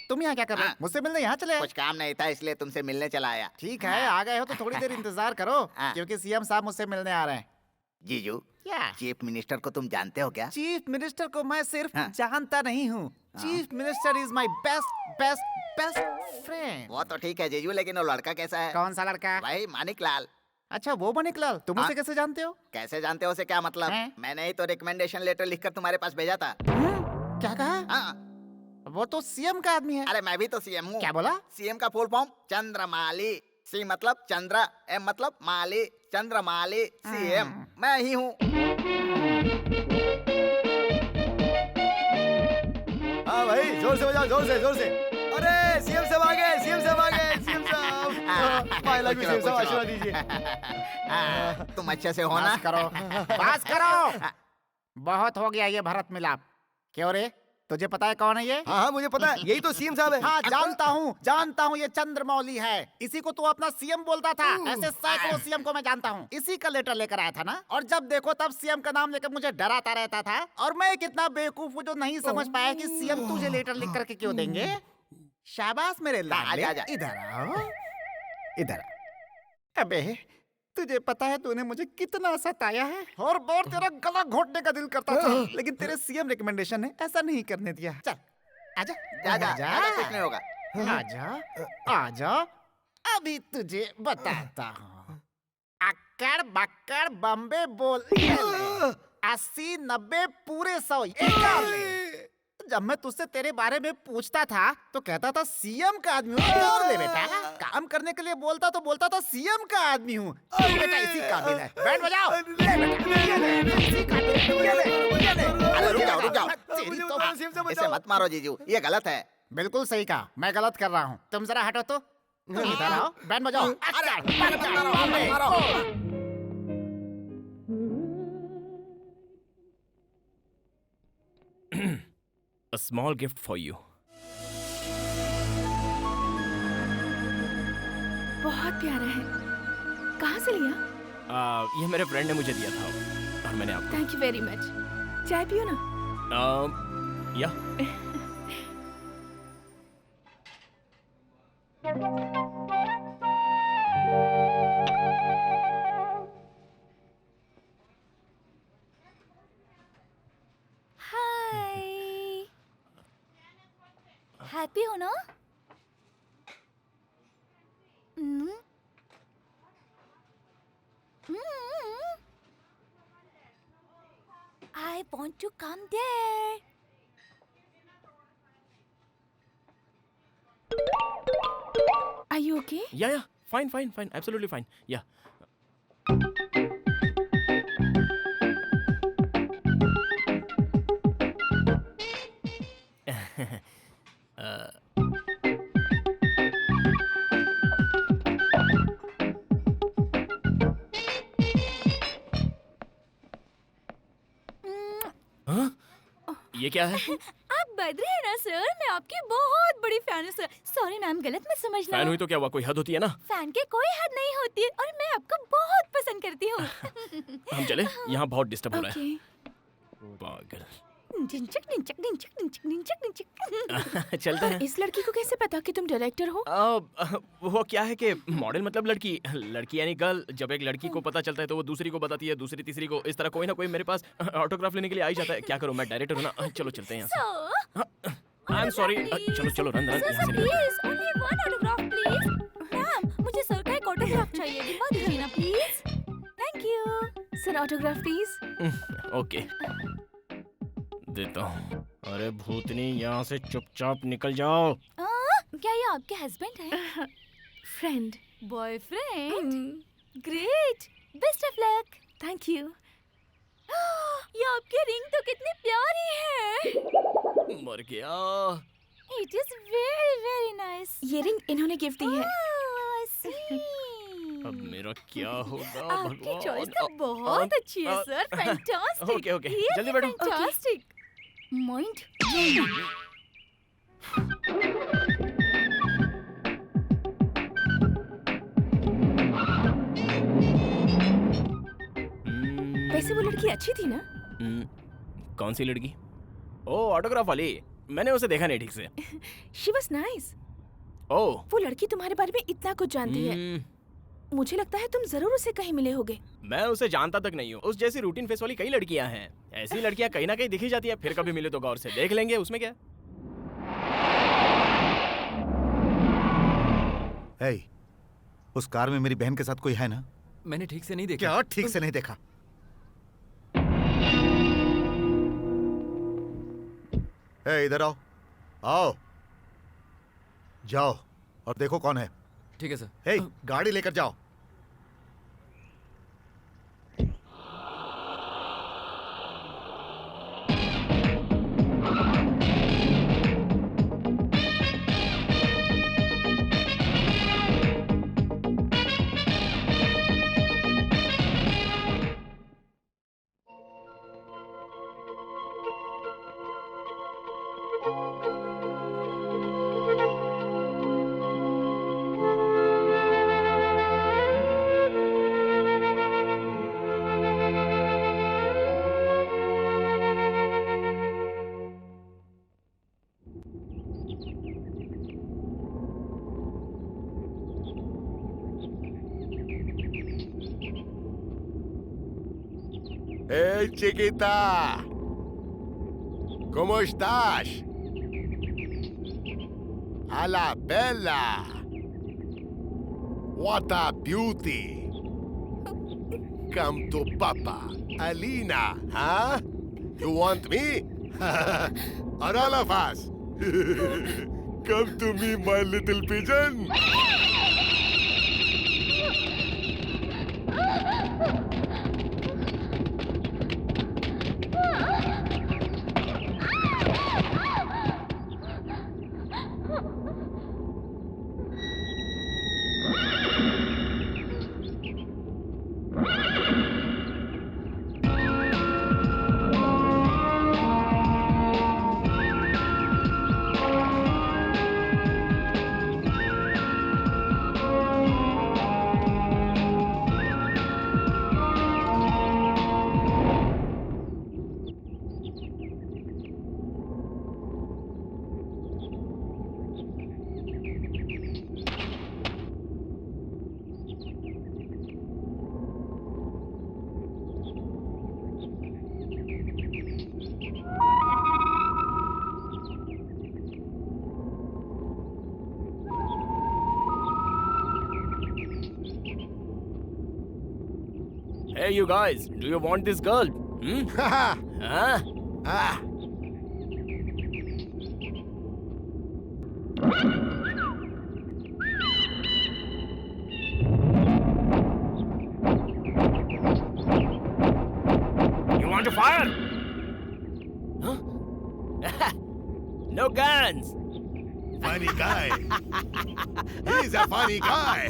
तुम यहाँ क्या कर रहे हो? मुझसे मिलने यहाँ चले आए? कुछ काम नहीं था इसलिए तुमसे मिलने चला आया। ठीक है, आ गए हो तो थोड़ी देर इंतजार करो, क्योंकि सीएम साहब मुझसे मिलने आ रहे हैं। जीजू, क्या? चीफ मिनिस्टर को तुम जानते हो क्या? चीफ मिनिस्टर को मैं सिर्फ जानता नहीं हूँ, chief minister is my best best best friend. वो तो ठीक है जीजू, लेकिन वो लड़का कैसा है? कौन सा लड़का? भाई मानिक लाल। अच्छा, वो मानिक लाल, तुम उसे कैसे जानते हो? कैसे जानते हो उसे क्या मतलब? मैंने ही तो रिकमेंडेशन लेटर लिखकर तुम्हारे पास भेजा था। क्या कहा? वो तो सीएम का आदमी है। अरे मैं भी तो सीएम हूँ। क्या बोला? सीएम का फुल फॉर्म चंद्रमाली। सी मतलब चंद्र, एम मतलब माली, चंद्रमाली सीएम मैं ही हूँ। हाँ भाई, जोर से बजाओ, जोर से, जोर से। अरे सीएम साहब आ गए, सीएम साहब आ गए, सीएम साहब। आई लव यू सीएम साहब, आशीर्वाद दीजिए। तुम अच्छे से हो ना? बस करो, बस करो। बहुत हो गया ये भरत मिलाप। क्यों रे, तुझे पता है कौन है ये? हाँ हाँ मुझे पता है, यही तो सीएम साहब है। हाँ जानता हूँ, ये चंद्रमौली है। इसी को तू अपना सीएम बोलता था। ऐसे सैकड़ों सीएम को मैं जानता हूँ। इसी का लेटर लेकर आया था ना, और जब देखो तब सीएम का नाम लेकर मुझे डराता रहता था। और मैं कितना बेवकूफ हूँ जो नहीं समझ पाया कि सीएम तुझे लेटर लिख करके क्यों देंगे। शाबाश मेरे लाडले, इधर आओ, इधर। अबे तुझे पता है तूने मुझे कितना सताया है, और बहुत तेरा गला घोटने का दिल करता था, लेकिन तेरे सीएम रिकमेंडेशन ने ऐसा नहीं करने दिया। चल आजा, जा, कुछ नहीं होगा। आजा, आजा, अभी तुझे बताता हूँ। अक्कड़ बक्कड़ बम्बे बोल 80 90 पूरे 100। जब मैं तुझसे तेरे बारे में पूछता था तो कहता था सीएम का आदमी हूँ। और ले बेटा, काम करने के लिए बोलता तो बोलता था सीएम का आदमी हूँ। बेटा इसी काबिल है, बैंड बजाओ। ले बेटा, ये ले, इसी काबिल है, ये ले, ये ले। अरे रुक जाओ, रुक जाओ। तेरी तो इसे मत मारो जीजू, ये गलत है। बिल्कुल सही कहा, मैं गलत कर रहा हूँ। तुम जरा हटो तो, तुम इधर आओ, बैंड बजाओ। A small gift for you. बहुत प्यारा है। कहाँ से लिया? ये मेरे फ्रेंड ने मुझे दिया था और मैंने आपको। Thank you very much. चाय पियो ना? या। हैप्पी हो ना? I want to come there. Are you okay? Yeah, fine, absolutely fine. Yeah. ये क्या है? आप बद्री है ना सर? मैं आपकी बहुत बड़ी फैन हूँ सर। सॉरी मैम, गलत मत समझना। फैन हुई तो क्या हुआ, कोई हद होती है ना? फैन के कोई हद नहीं होती और मैं आपको बहुत पसंद करती हूँ। हम चले, यहाँ बहुत डिस्टर्ब हो रहा है। पागल। चलते हैं। इस लड़की को कैसे पता कि तुम डायरेक्टर हो? वो क्या है कि मॉडल मतलब लड़की, लड़की यानी गर्ल। जब एक लड़की को पता चलता है तो वो दूसरी को बताती है, दूसरी तीसरी को। इस तरह कोई ना कोई मेरे पास ऑटोग्राफ लेने के लिए आ ही जाता है। क्या करूं, मैं डायरेक्टर हूं ना। चलो चलते हैं यहाँ से। I am sorry. चलो run please, only one autograph please. Ma'am, मुझे सर का एक ऑटोग्राफ चाहिए, दिलवा दीजिए ना please. Thank you sir, autograph please. Okay, देता हूँ। अरे भूतनी, यहाँ से चुपचाप निकल जाओ। क्या ये आपके हस्बैंड हैं? Friend. Boyfriend? Great, best of luck. Thank you. ये आपकी रिंग तो कितनी प्यारी है। मर गया। It is very very nice. ये रिंग इन्होंने गिफ्ट दी है। अब मेरा क्या होगा? आपकी चॉइस तो बहुत अच्छी है सर, फैंटास्टिक। ओके, जल्दी बैठो। फैंटास्टिक। माइंड। वैसे वो लड़की अच्छी थी ना? कौन सी लड़की? ओ, ऑटोग्राफ वाली। मैंने उसे देखा नहीं ठीक से। She was nice. ओह वो लड़की तुम्हारे बारे में इतना कुछ जानती है। मुझे लगता है तुम जरूर उसे कहीं मिले होगे। मैं उसे जानता तक नहीं हूँ। उस जैसी रूटीन फेस वाली कई लड़कियां हैं। ऐसी लड़कियां कहीं ना कहीं दिखी जाती है। फिर कभी मिले तो गौर से देख लेंगे, उसमें क्या। हे, उस कार में मेरी बहन के साथ कोई है ना? मैंने ठीक से नहीं देखा। क्या ठीक से नहीं देखा? हे, इधर आओ, आओ, जाओ और देखो कौन है। ठीक है सर। हे, गाड़ी लेकर जाओ। Hey, chiquita! ¿Cómo estás? A la bella! What a beauty! Come to Papa, Alina, huh? You want me? Or all of us? Come to me, my little pigeon! Hey, you guys, do you want this girl? Huh? Ah. You want to fire? Huh? No guns. Funny guy. He's a funny guy.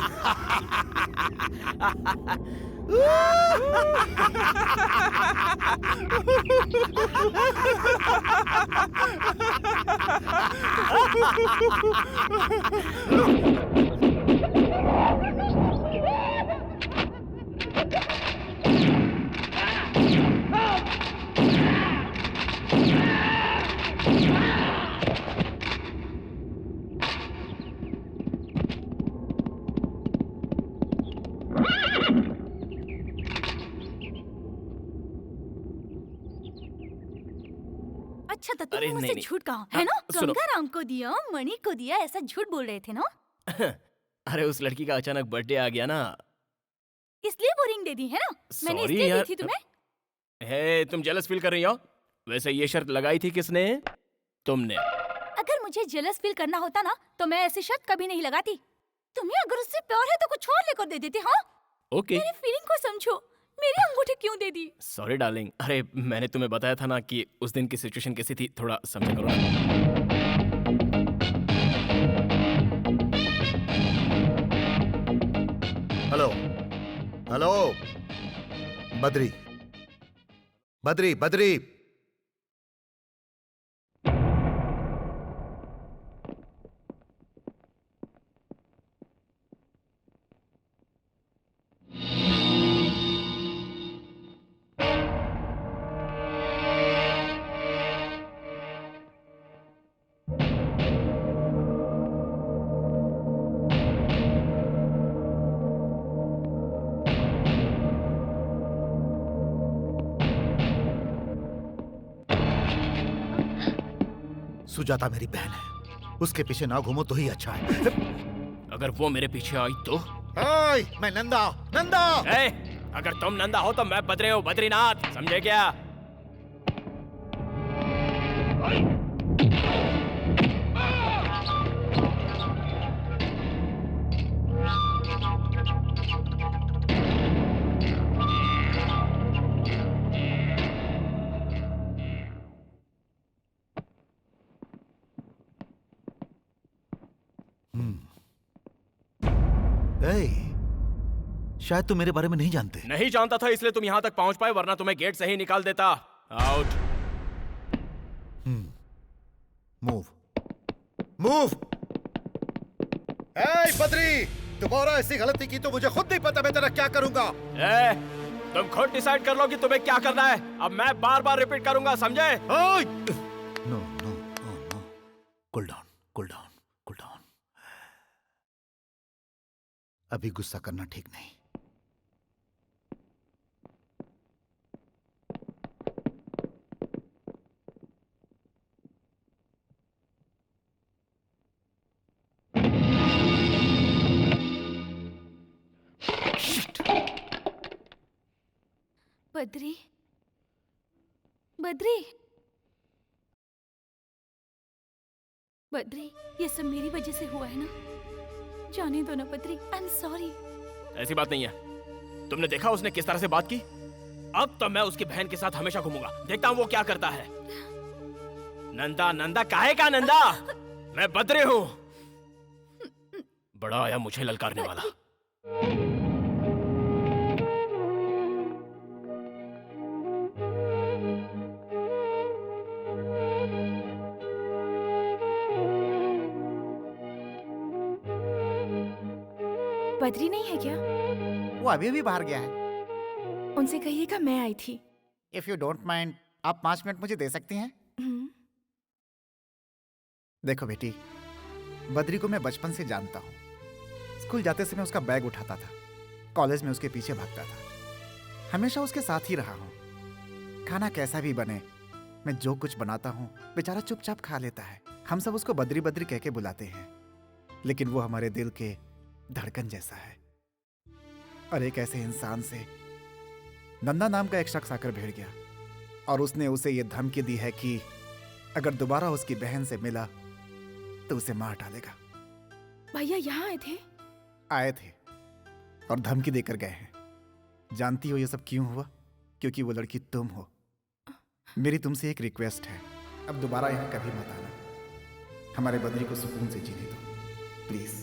अच्छा तो अरे तुम मुझसे नहीं, नहीं। झूठ कहा हाँ, है ना? सुनो। गंगाराम को दिया, मणि को दिया, ऐसा झूठ बोल रहे थे ना? अरे उस लड़की का अचानक बर्थडे आ गया ना। इसलिए वो रिंग दे दी है ना? मैंने Sorry इसलिए दी यार। थी तुम्हें। हे, तुम जेलस फील कर रही हो? वैसे ये शर्त लगाई थी किसने? तुमने। अगर मुझे जेलस फील करना होता ना तो मैं ऐसी शर्त कभी नहीं लगाती। तुम्हें अगर उससे प्यार है तो कुछ और लेकर दे देती। हाँ, ओके। मेरी फीलिंग को समझो। मेरी अंगूठी क्यों दे दी? Sorry darling. अरे मैंने तुम्हें बताया था ना कि उस दिन की सिचुएशन कैसी थी, थोड़ा समझा करो ना। Hello, hello, Badri, Badri, Badri. सुजाता मेरी बहन है, उसके पीछे ना घूमो तो ही अच्छा है। अगर वो मेरे पीछे आई तो? ओए, मैं नंदा, नंदा। अगर तुम नंदा हो तो मैं बद्री हूँ, बद्रीनाथ, समझे क्या? शायद तुम मेरे बारे में नहीं जानते। नहीं जानता था इसलिए तुम यहाँ तक पहुँच पाए, वरना तुम्हें गेट से ही निकाल देता। आउट। Move, move. बद्री, दोबारा ऐसी गलती की तो मुझे खुद नहीं पता मैं तेरा क्या करूंगा। तुम खुद डिसाइड कर लो कि तुम्हें क्या करना है। अब मैं बार बार रिपीट करूंगा, समझे? No no no, cool down, cool down, cool down. अभी गुस्सा करना ठीक नहीं। बद्री, बद्री, बद्री, ये सब मेरी वजह से हुआ है ना? जाने दो ना बद्री, आई एम सॉरी। ऐसी बात नहीं है। तुमने देखा उसने किस तरह से बात की? अब तो मैं उसकी बहन के साथ हमेशा घूमूंगा, देखता हूँ वो क्या करता है। नंदा, नंदा काहे का नंदा? मैं बद्री हूँ। बड़ा आया मुझे ललकारने वाला। बद्री नहीं है क्या? वो अभी भी बाहर गया है। उनसे कहिएगा मैं आई थी। इफ यू डोंट माइंड, आप 5 मिनट मुझे दे सकती हैं? देखो बेटी, बद्री को मैं बचपन से जानता हूँ। स्कूल जाते समय उसका बैग उठाता था, कॉलेज में उसके पीछे भागता था, हमेशा उसके साथ ही रहा हूँ। खाना कैसा भी बने, मैं जो कुछ बनाता हूँ बेचारा चुपचाप खा लेता है। हम सब उसको बद्री बद्री कह के बुलाते हैं, लेकिन वो हमारे दिल के धड़कन जैसा है। और एक ऐसे इंसान से नंदा नाम का एक शख्स आकर भिड़ गया और उसने उसे ये धमकी दी है कि अगर दोबारा उसकी बहन से मिला तो उसे मार डालेगा। भैया यहाँ आए थे? आए थे और धमकी देकर गए हैं। जानती हो ये सब क्यों हुआ? क्योंकि वो लड़की तुम हो। मेरी तुमसे एक रिक्वेस्ट है, अब दोबारा यहाँ कभी मत आना। हमारे बद्री को सुकून से जीने दो प्लीज।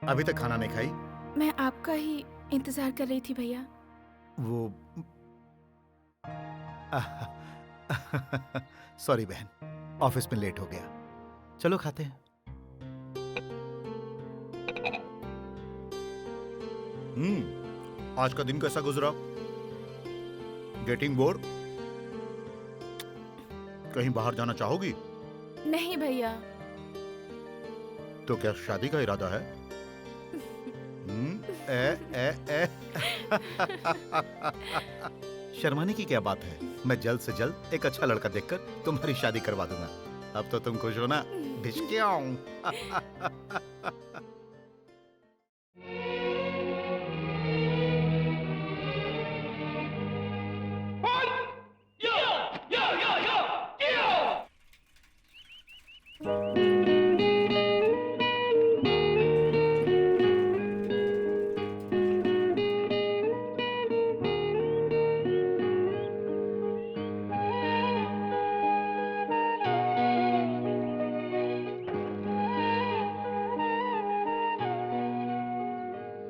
अभी तक खाना नहीं खाई? मैं आपका ही इंतजार कर रही थी भैया। वो सॉरी बहन, ऑफिस में लेट हो गया। चलो खाते हैं। आज का दिन कैसा गुजरा? Getting bore? कहीं बाहर जाना चाहोगी? नहीं भैया। तो क्या शादी का इरादा है? शर्माने की क्या बात है? मैं जल्द से जल्द एक अच्छा लड़का देखकर तुम्हारी शादी करवा दूंगा। अब तो तुम खुश हो ना? भिष्क्याऊं।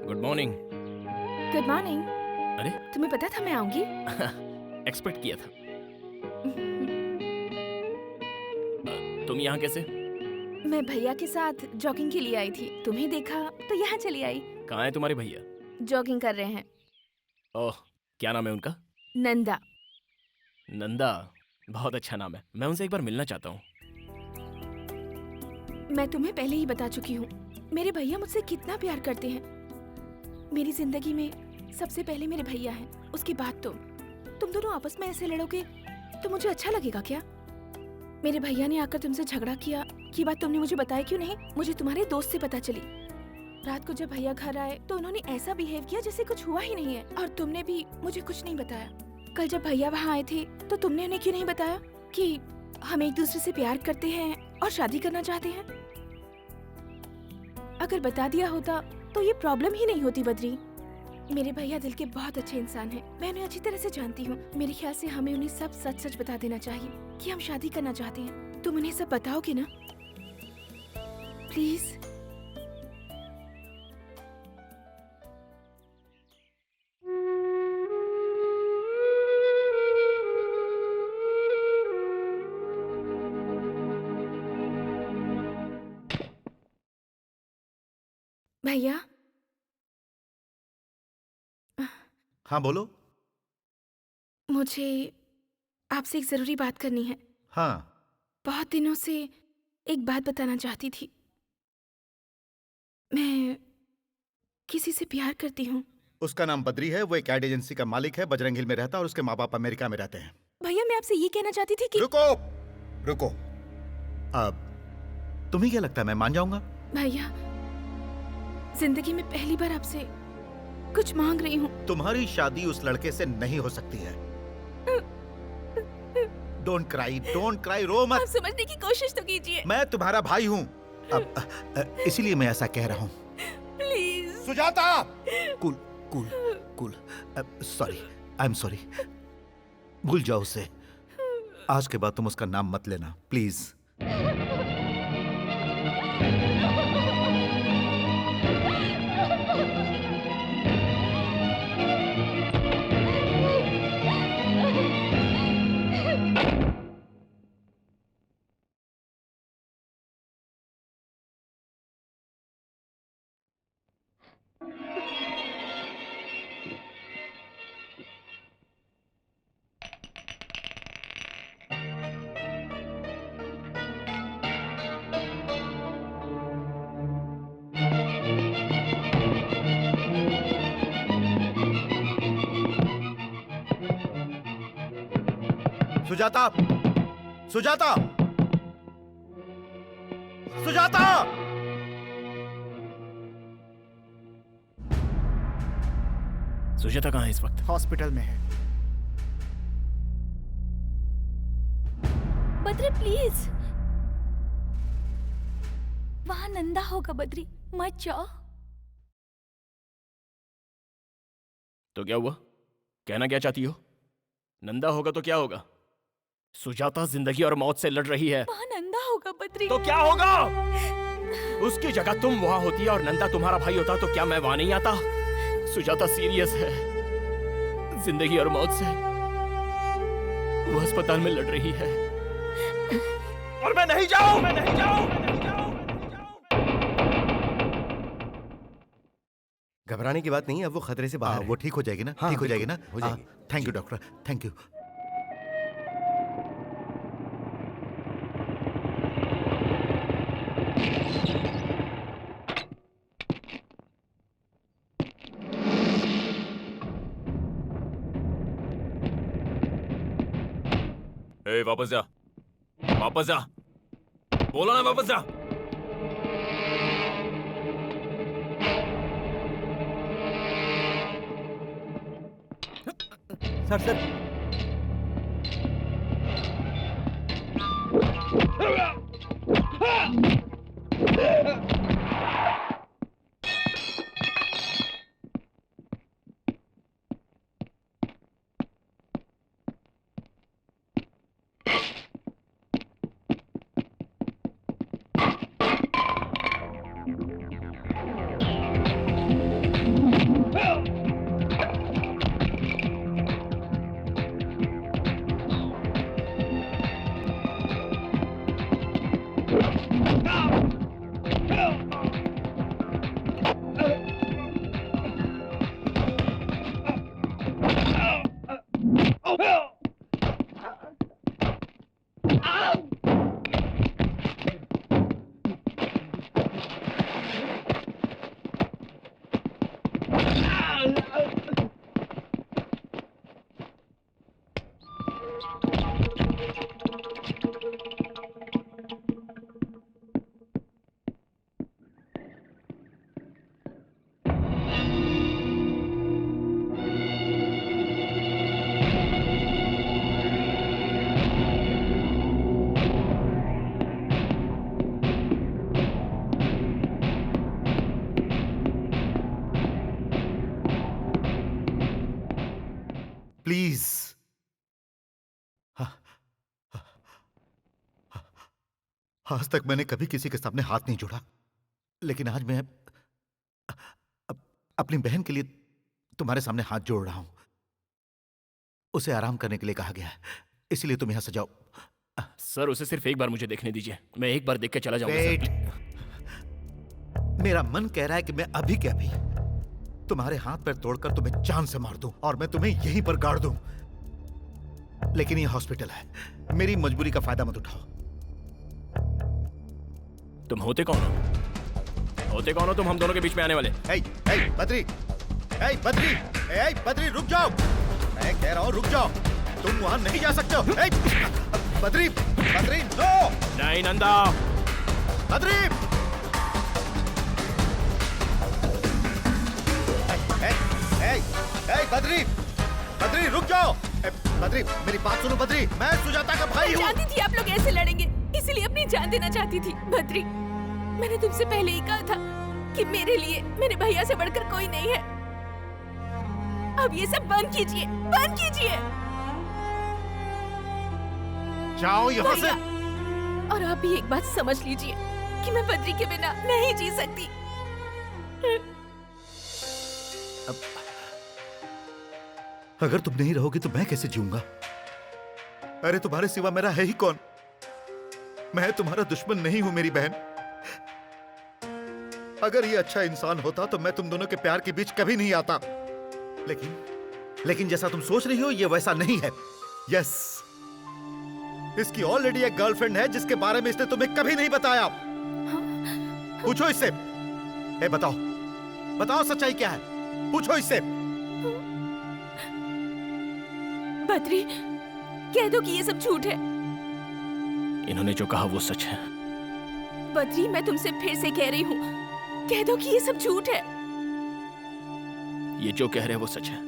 Good morning. Good morning. अरे तुम्हें पता था मैं आऊंगी? एक्सपेक्ट किया था। तुम यहाँ कैसे? मैं भैया के साथ जॉगिंग के लिए आई थी, तुम्हें देखा तो यहाँ चली आई। कहाँ है तुम्हारे भैया? जॉगिंग कर रहे हैं। ओह, क्या नाम है उनका? नंदा। नंदा, बहुत अच्छा नाम है। मैं उनसे एक बार मिलना चाहता हूँ। मैं तुम्हें पहले ही बता चुकी हूँ, मेरे भैया मुझसे कितना प्यार करते हैं। मेरी जिंदगी में सबसे पहले मेरे भैया हैं, उसके बाद तुम दोनों आपस में ऐसे लड़ोगे तो मुझे अच्छा लगेगा क्या? मेरे भैया ने आकर तुमसे झगड़ा किया, ये बात तुमने मुझे बताया क्यों नहीं? मुझे तुम्हारे दोस्त से पता चली। रात को जब भैया घर आए तो उन्होंने ऐसा बिहेव किया जैसे कुछ हुआ ही नहीं है, और तुमने भी मुझे कुछ नहीं बताया। कल जब भैया वहाँ आए थे तो तुमने उन्हें क्यों नहीं बताया कि हम एक दूसरे से प्यार करते हैं और शादी करना चाहते हैं? अगर बता दिया होता तो ये प्रॉब्लम ही नहीं होती बद्री। मेरे भैया दिल के बहुत अच्छे इंसान हैं, मैं उन्हें अच्छी तरह से जानती हूँ। मेरे ख्याल से हमें उन्हें सब सच सच बता देना चाहिए कि हम शादी करना चाहते हैं। तुम उन्हें सब बताओगे ना प्लीज? भैया। हाँ बोलो। मुझे आपसे एक जरूरी बात करनी है। हाँ। बहुत दिनों से एक बात बताना चाहती थी। मैं किसी से प्यार करती हूँ। उसका नाम बद्री है, वो एक एड एजेंसी का मालिक है, बजरंग हिल में रहता है और उसके माँ बाप अमेरिका में रहते हैं। भैया मैं आपसे ये कहना चाहती थी कि रुको। अब तुम्हें क्या लगता है मैं मान जाऊंगा? भैया जिंदगी में पहली बार आपसे कुछ मांग रही हूँ। तुम्हारी शादी उस लड़के से नहीं हो सकती है। डोंट क्राई, रो मत। आप समझने की कोशिश तो कीजिए। मैं तुम्हारा भाई हूँ, अब इसीलिए मैं ऐसा कह रहा हूँ। Please Sujata. Cool. Sorry, I am sorry. भूल जाओ उसे। आज के बाद तुम उसका नाम मत लेना प्लीज। सुजाता। सुजाता कहाँ है इस वक्त? हॉस्पिटल में है। बद्री प्लीज, वहाँ नंदा होगा। बद्री मत जाओ। तो क्या हुआ? कहना क्या चाहती हो? नंदा होगा तो क्या होगा? सुजाता जिंदगी और मौत से लड़ रही है। वहाँ नंदा होगा बद्री। तो क्या होगा? उसकी जगह तुम वहां होती और नंदा तुम्हारा भाई होता तो क्या मैं वहां नहीं आता? सुजाता सीरियस है, जिंदगी और मौत से। वो अस्पताल में लड़ रही है और मैं नहीं जाऊं। घबराने की बात नहीं है, अब वो खतरे से बाहर है। वो ठीक हो जाएगी ना? हाँ, ठीक हो जाएगी ना? हो जाएगी। Thank you doctor, thank you. ए, वापस जा। बोला ना वापस जा। Sir please. आज तक मैंने कभी किसी के सामने हाथ नहीं जोड़ा, लेकिन आज मैं अपनी बहन के लिए तुम्हारे सामने हाथ जोड़ रहा हूं। उसे आराम करने के लिए कहा गया है, इसलिए तुम यहां से जाओ। सर उसे सिर्फ एक बार मुझे देखने दीजिए, मैं एक बार देख के चला जाऊंगा वेट। सर। मेरा मन कह रहा है कि मैं अभी के अभी तुम्हारे हाथ पैर तोड़कर तुम्हें जान से मार दूं और मैं तुम्हें यहीं पर गाड़ दूं, लेकिन ये हॉस्पिटल है, मेरी मजबूरी का फायदा मत उठाओ। तुम होते कौन हो? होते कौन हो तुम हम दोनों के बीच में आने वाले? बद्री, बद्री, बद्री रुक जाओ, मैं कह रहा हूं रुक जाओ, तुम वहां नहीं जा सकते हो। बद्री, बद्री नो। नहीं नंदा। बद्री, बद्री, बद्री रुक जाओ। बद्री मेरी बात सुनो। बद्री, मैं सुजाता का भाई हूँ। जानती थी आप लोग ऐसे लड़ेंगे, इसीलिए अपनी जान देना चाहती थी। बद्री, मैंने तुमसे पहले ही कहा था कि मेरे लिए मेरे भैया से बढ़कर कोई नहीं है। अब ये सब बंद कीजिए, बंद कीजिए। जाओ यहाँ से। और आप भी एक बात समझ लीजिए कि मैं बद्री के बिना नहीं जी सकती। अगर तुम नहीं रहोगी तो मैं कैसे जीऊंगा? अरे तुम्हारे सिवा मेरा है ही कौन? मैं तुम्हारा दुश्मन नहीं हूं मेरी बहन। अगर ये अच्छा इंसान होता तो मैं तुम दोनों के प्यार के बीच कभी नहीं आता, लेकिन जैसा तुम सोच रही हो ये वैसा नहीं है। यस, इसकी ऑलरेडी एक गर्लफ्रेंड है जिसके बारे में इसने तुम्हें कभी नहीं बताया। पूछो इससे। बताओ, बताओ सच्चाई क्या है? पूछो इससे। बद्री, कह दो कि ये सब झूठ है। इन्होंने जो कहा वो सच है। बद्री, मैं तुमसे फिर से कह रही हूँ, कह दो कि ये सब झूठ है। ये जो कह रहे हैं वो सच है।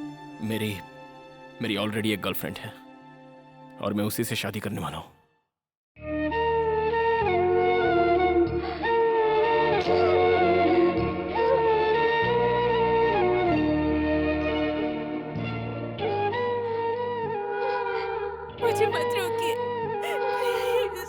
मेरी ऑलरेडी एक गर्लफ्रेंड है और मैं उसी से शादी करने वाला हूँ। मुझे मत रोकिए, प्लीज।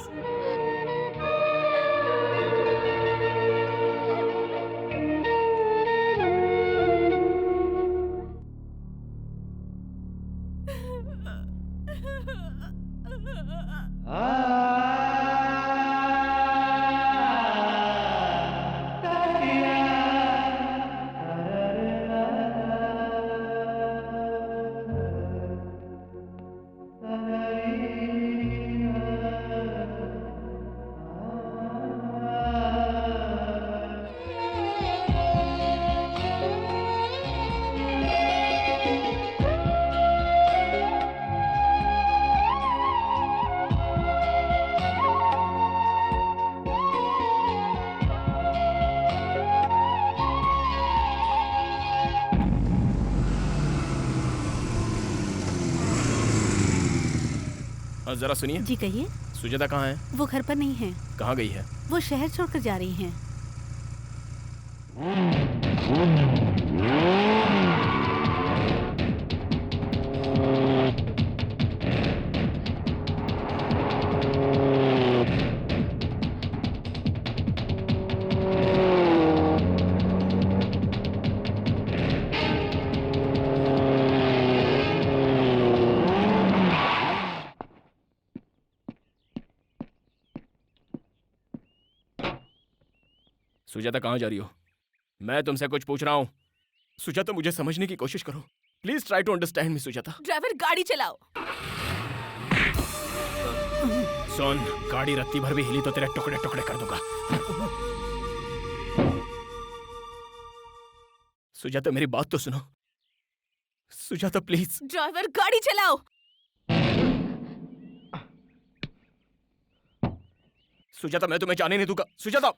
जरा सुनिए। जी कहिए। सुजाता कहाँ है? वो घर पर नहीं है। कहाँ गई है? वो शहर छोड़कर जा रही हैं। सुजाता कहाँ जा रही हो? मैं तुमसे कुछ पूछ रहा हूँ। सुजाता मुझे समझने की कोशिश करो। Please try to understand me Sujata. Driver, गाड़ी चलाओ। सुन, गाड़ी रत्ती भर भी हिली तो तेरे टुकड़े टुकड़े कर दूंगा। सुजाता मेरी बात तो सुनो। सुजाता प्लीज। ड्राइवर, गाड़ी चलाओ। सुजाता मैं तुम्हें जाने नहीं दूंगा। सुजाता।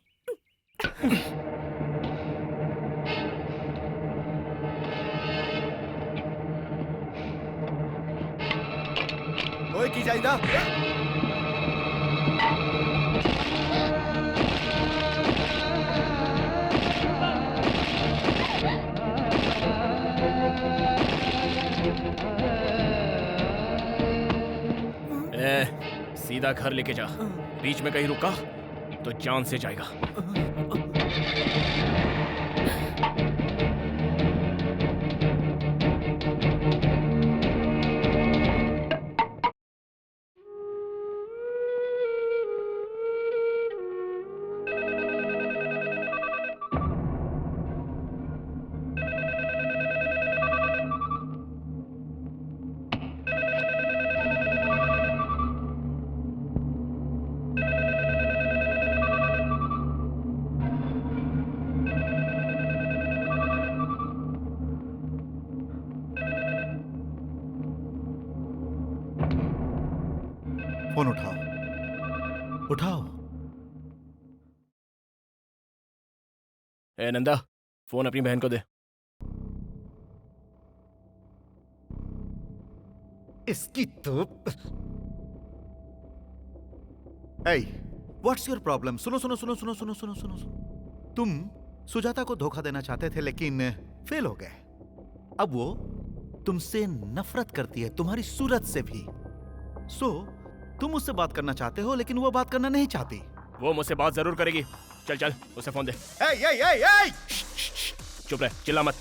ओए की जाइदा। सीधा घर लेके जा। बीच में कहीं रुका तो जान से जाएगा। फोन उठाओ, उठाओ। ए नंदा, फोन अपनी बहन को दे। इसकी तो व्हाट्स योर प्रॉब्लम? सुनो सुनो सुनो सुनो सुनो सुनो सुनो सुनो। तुम सुजाता को धोखा देना चाहते थे लेकिन फेल हो गए। अब वो तुमसे नफरत करती है, तुम्हारी सूरत से भी। तुम उससे बात करना चाहते हो लेकिन वो बात करना नहीं चाहती। वो मुझसे बात जरूर करेगी। चल चल उसे फोन दे। चुप रह, चिल्ला मत,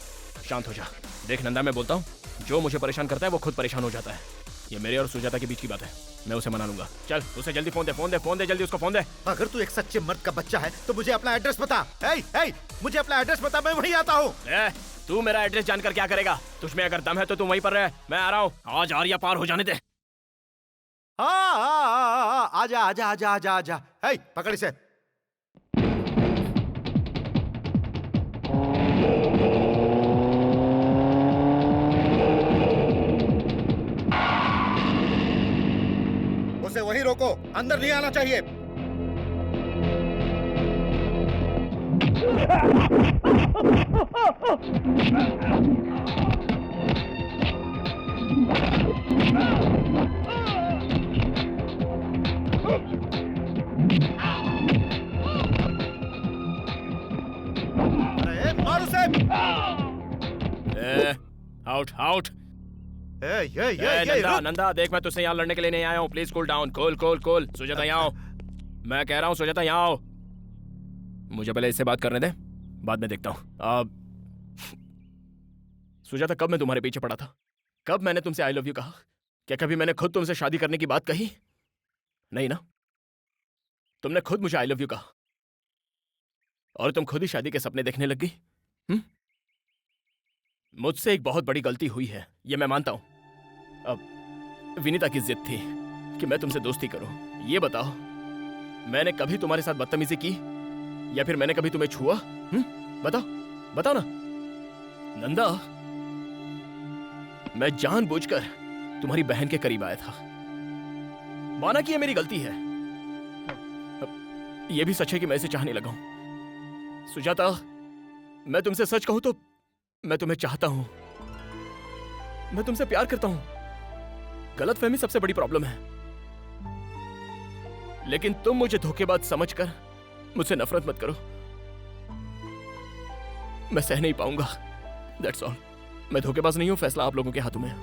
शांत हो जा। देख नंदा, मैं बोलता हूँ, जो मुझे परेशान करता है वो खुद परेशान हो जाता है। ये मेरे और सुजाता के बीच की बात है, मैं उसे मना लूंगा। चल उसे जल्दी फोन दे, फोन दे, फोन दे, जल्दी उसको फोन दे। अगर तू एक सच्चे मर्द का बच्चा है तो मुझे अपना एड्रेस बता। मुझे अपना एड्रेस बता, मैं वहीं आता हूँ। तू मेरा एड्रेस जानकर क्या करेगा? तुझमें अगर दम है तो तू वहीं पर रह, मैं आ रहा हूँ। आज आर्या पार हो जाने दे। आजा आजा आजा आजा आजा। पकड़ इसे। उसे वहीं रोको, अंदर नहीं आना चाहिए। मार उसे। Out out. नंदा देख, मैं तुझसे यहाँ लड़ने के लिए नहीं आया हूँ। Please cool down. Cool. Sujata यहाँ आओ, मैं कह रहा हूँ सुजाता यहाँ आओ। मुझे पहले इससे बात करने दे, बाद में देखता हूँ। सुजाता, कब मैं तुम्हारे पीछे पड़ा था? कब मैंने तुमसे आई लव यू कहा? क्या कभी मैंने खुद तुमसे शादी करने की बात कही? नहीं ना? तुमने खुद मुझे आई लव यू कहा और तुम खुद ही शादी के सपने देखने लग गई। मुझसे एक बहुत बड़ी गलती हुई है, ये मैं मानता हूं। अब विनीता की जिद थी कि मैं तुमसे दोस्ती करूं। ये बताओ, मैंने कभी तुम्हारे साथ बदतमीजी की या फिर मैंने कभी तुम्हें छुआ? बताओ ना नंदा। मैं जानबूझकर तुम्हारी बहन के करीब आया था। माना कि ये मेरी गलती है, ये भी सच है कि मैं इसे चाहने लगा हूं। सुजाता, मैं तुमसे सच कहूं तो मैं तुम्हें चाहता हूं, मैं तुमसे प्यार करता हूं। गलतफहमी सबसे बड़ी प्रॉब्लम है, लेकिन तुम मुझे धोखेबाज समझकर मुझसे नफरत मत करो। मैं सह नहीं पाऊंगा, दैट्स ऑल। मैं धोखेबाज नहीं हूं, फैसला आप लोगों के हाथों में है।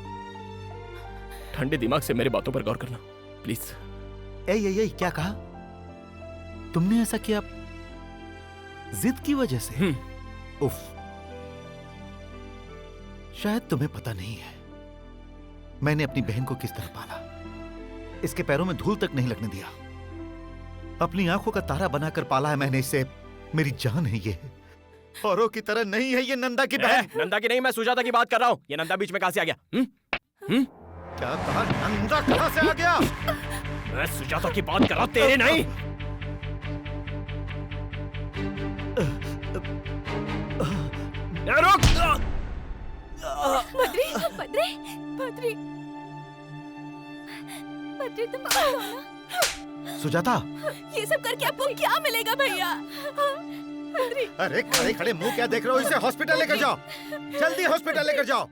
ठंडे दिमाग से मेरे बातों पर गौर करना प्लीज। क्या कहा तुमने? ऐसा किया जिद की वजह से? उफ, शायद तुम्हें पता नहीं है मैंने अपनी बहन को किस तरह पाला। इसके पैरों में धूल तक नहीं लगने दिया, अपनी आंखों का तारा बनाकर पाला है मैंने इसे। मेरी जान है ये, औरों की तरह नहीं है ये। नंदा की बहन। नंदा की नहीं, मैं सुजाता की बात कर रहा हूं। ये नंदा बीच में कहां से आ गया? क्या कहा? नंदा कहां से आ गया? मैं सुजाता की बात कर रहा हूं, तेरे नहीं। रुक। बद्री, तुम कहाँ हो ना? सुजाता, ये सब करके आपको क्या मिलेगा भैया? अरे खड़े खड़े मुंह क्या देख रहे हो? इसे हॉस्पिटल लेकर जाओ, जल्दी हॉस्पिटल लेकर जाओ।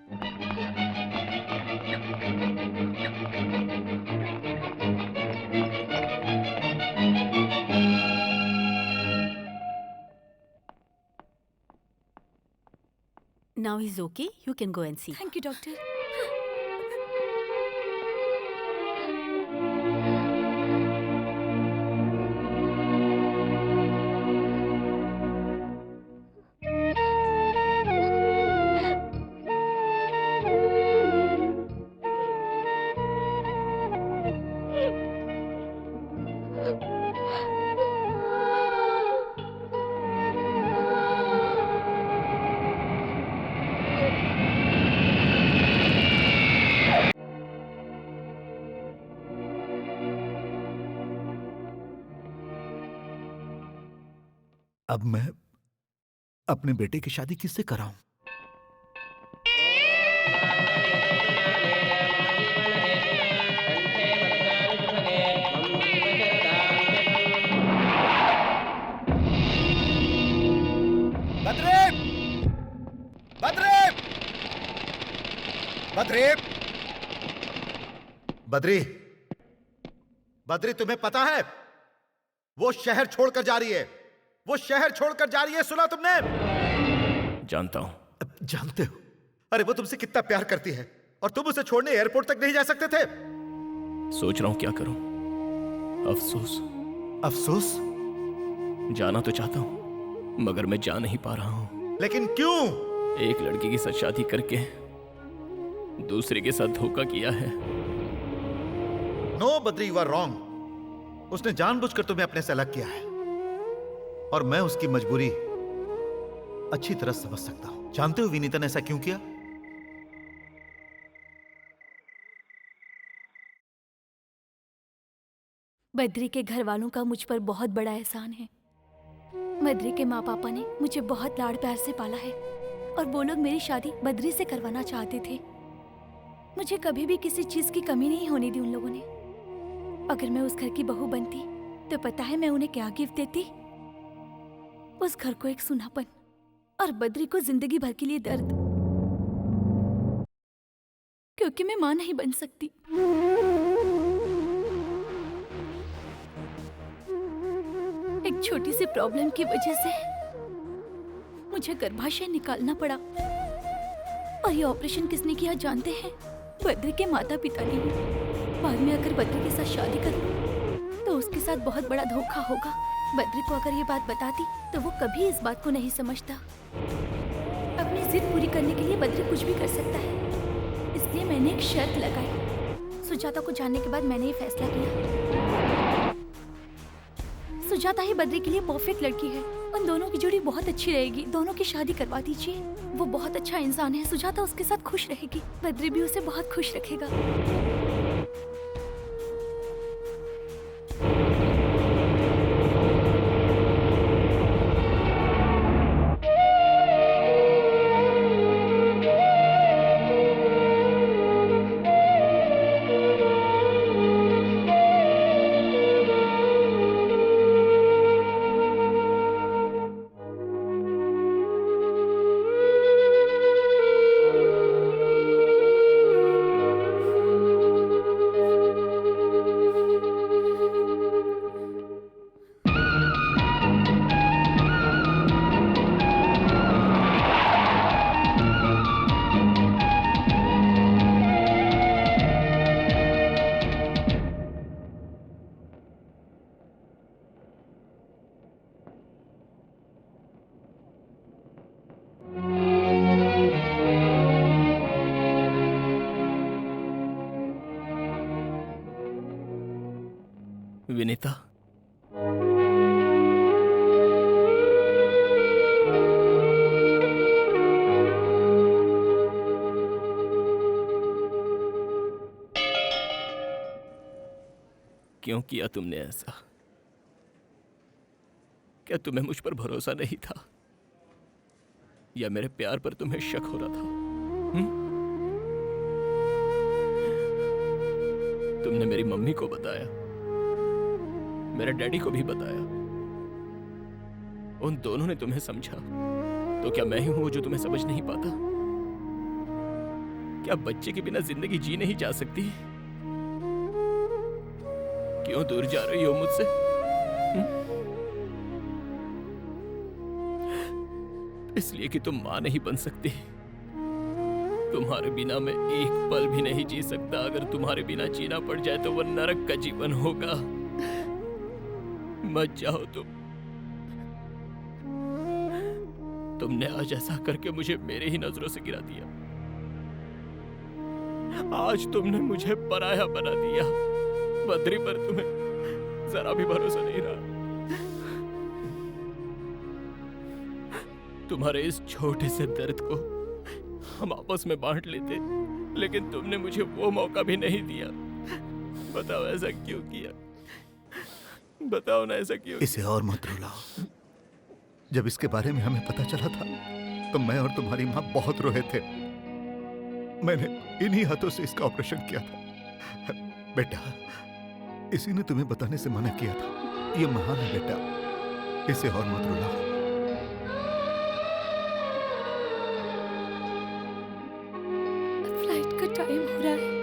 Now he's okay. You can go and see. Thank you, doctor. अब मैं अपने बेटे की शादी किससे कराऊं? बद्री! बद्री! बद्री! बद्री, बद्री, तुम्हें पता है वो शहर छोड़कर जा रही है। वो शहर छोड़कर जा रही है, सुना तुमने? जानता हूं। जानते हो? अरे वो तुमसे कितना प्यार करती है और तुम उसे छोड़ने एयरपोर्ट तक नहीं जा सकते थे। सोच रहा हूं क्या करूं। अफसोस। अफसोस? जाना तो चाहता हूं मगर मैं जा नहीं पा रहा हूं। लेकिन क्यों? एक लड़की के साथ शादी करके दूसरे के साथ धोखा किया है। No Badri, you are wrong. उसने जानबूझकर तुम्हें अपने से अलग किया है और मैं उसकी मजबूरी अच्छी तरह समझ सकता हूं। जानते हो विनीता ने ऐसा क्यों किया? बद्री के घर वालों का मुझ पर बहुत बड़ा एहसान है। बद्री के माँ पापा ने मुझे बहुत लाड़ प्यार से पाला है और वो लोग मेरी शादी बद्री से करवाना चाहते थे। मुझे कभी भी किसी चीज की कमी नहीं होने दी उन लोगों ने। अगर मैं उस घर की बहू बनती तो पता है मैं उन्हें क्या गिफ्ट देती? उस घर को एक सुनापन और बद्री को जिंदगी भर के लिए दर्द, क्योंकि मैं मां नहीं बन सकती। एक छोटी सी प्रॉब्लम की वजह से मुझे गर्भाशय निकालना पड़ा और ये ऑपरेशन किसने किया जानते हैं? बद्री के माता पिता ने। बाद में अगर बद्री के साथ शादी करूं तो उसके साथ बहुत बड़ा धोखा होगा। बद्री को अगर ये बात बताती तो वो कभी इस बात को नहीं समझता। अपनी जिद पूरी करने के लिए बद्री कुछ भी कर सकता है, इसलिए मैंने एक शर्त लगाई। सुजाता को जानने के बाद मैंने ये फैसला किया। सुजाता ही बद्री के लिए परफेक्ट लड़की है। उन दोनों की जोड़ी बहुत अच्छी रहेगी। दोनों की शादी करवा दीजिए। वो बहुत अच्छा इंसान है। सुजाता उसके साथ खुश रहेगी, बद्री भी उसे बहुत खुश रखेगा। विनीता, क्यों किया तुमने ऐसा? क्या तुम्हें मुझ पर भरोसा नहीं था या मेरे प्यार पर तुम्हें शक हो रहा था? तुमने मेरी मम्मी को बताया, मेरे डैडी को भी बताया। उन दोनों ने तुम्हें समझा, तो क्या मैं ही हूं जो तुम्हें समझ नहीं पाता? क्या बच्चे के बिना जिंदगी जी नहीं जा सकती? क्यों दूर जा रही हो मुझसे? इसलिए कि तुम मां नहीं बन सकती। तुम्हारे बिना मैं एक पल भी नहीं जी सकता। अगर तुम्हारे बिना जीना पड़ जाए तो वह नरक का जीवन होगा। मत जाओ तुमने आज ऐसा करके मुझे मेरे ही नजरों से गिरा दिया। आज तुमने मुझे पराया बना दिया। बद्री पर तुम्हें जरा भी भरोसा नहीं रहा। तुम्हारे इस छोटे से दर्द को हम आपस में बांट लेते, लेकिन तुमने मुझे वो मौका भी नहीं दिया। बताओ ऐसा क्यों किया? बताओ ना ऐसा क्यों? इसे और मत रुलाओ। जब इसके बारे में हमें पता चला था तो मैं और तुम्हारी माँ बहुत रोए थे। मैंने इन्हीं हाथों से इसका ऑपरेशन किया था। बेटा, इसी ने तुम्हें बताने से मना किया था। ये महान है बेटा, इसे और मत रुलाओ। फ्लाइट का टाइम हो रहा है।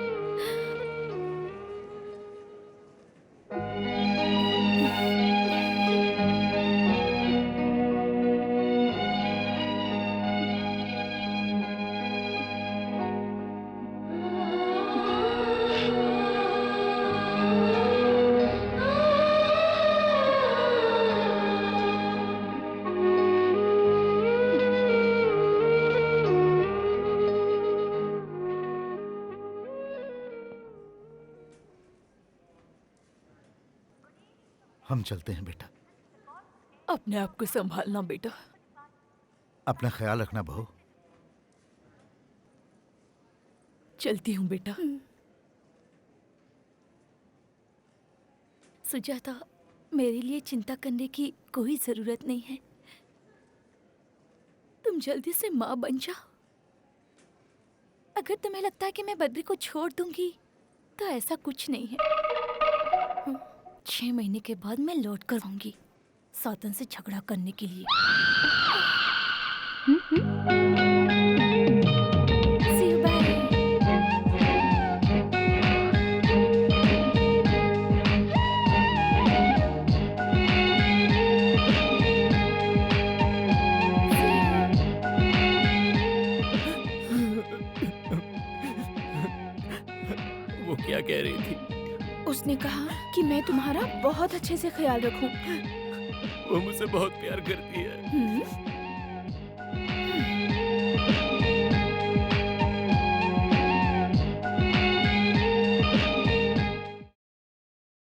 हम चलते हैं बेटा। अपने आप को संभालना बेटा। अपना ख्याल रखना बहू। चलती हूँ बेटा। सुजाता, मेरे लिए चिंता करने की कोई जरूरत नहीं है। तुम जल्दी से माँ बन जाओ। अगर तुम्हें लगता है कि मैं बद्री को छोड़ दूंगी तो ऐसा कुछ नहीं है। 6 महीने के बाद मैं लौट कर आऊंगी सातन से झगड़ा करने के लिए। See you, bye. वो क्या कह रही थी? उसने कहा कि मैं तुम्हारा बहुत अच्छे से ख्याल रखूं। वो मुझसे बहुत प्यार करती है।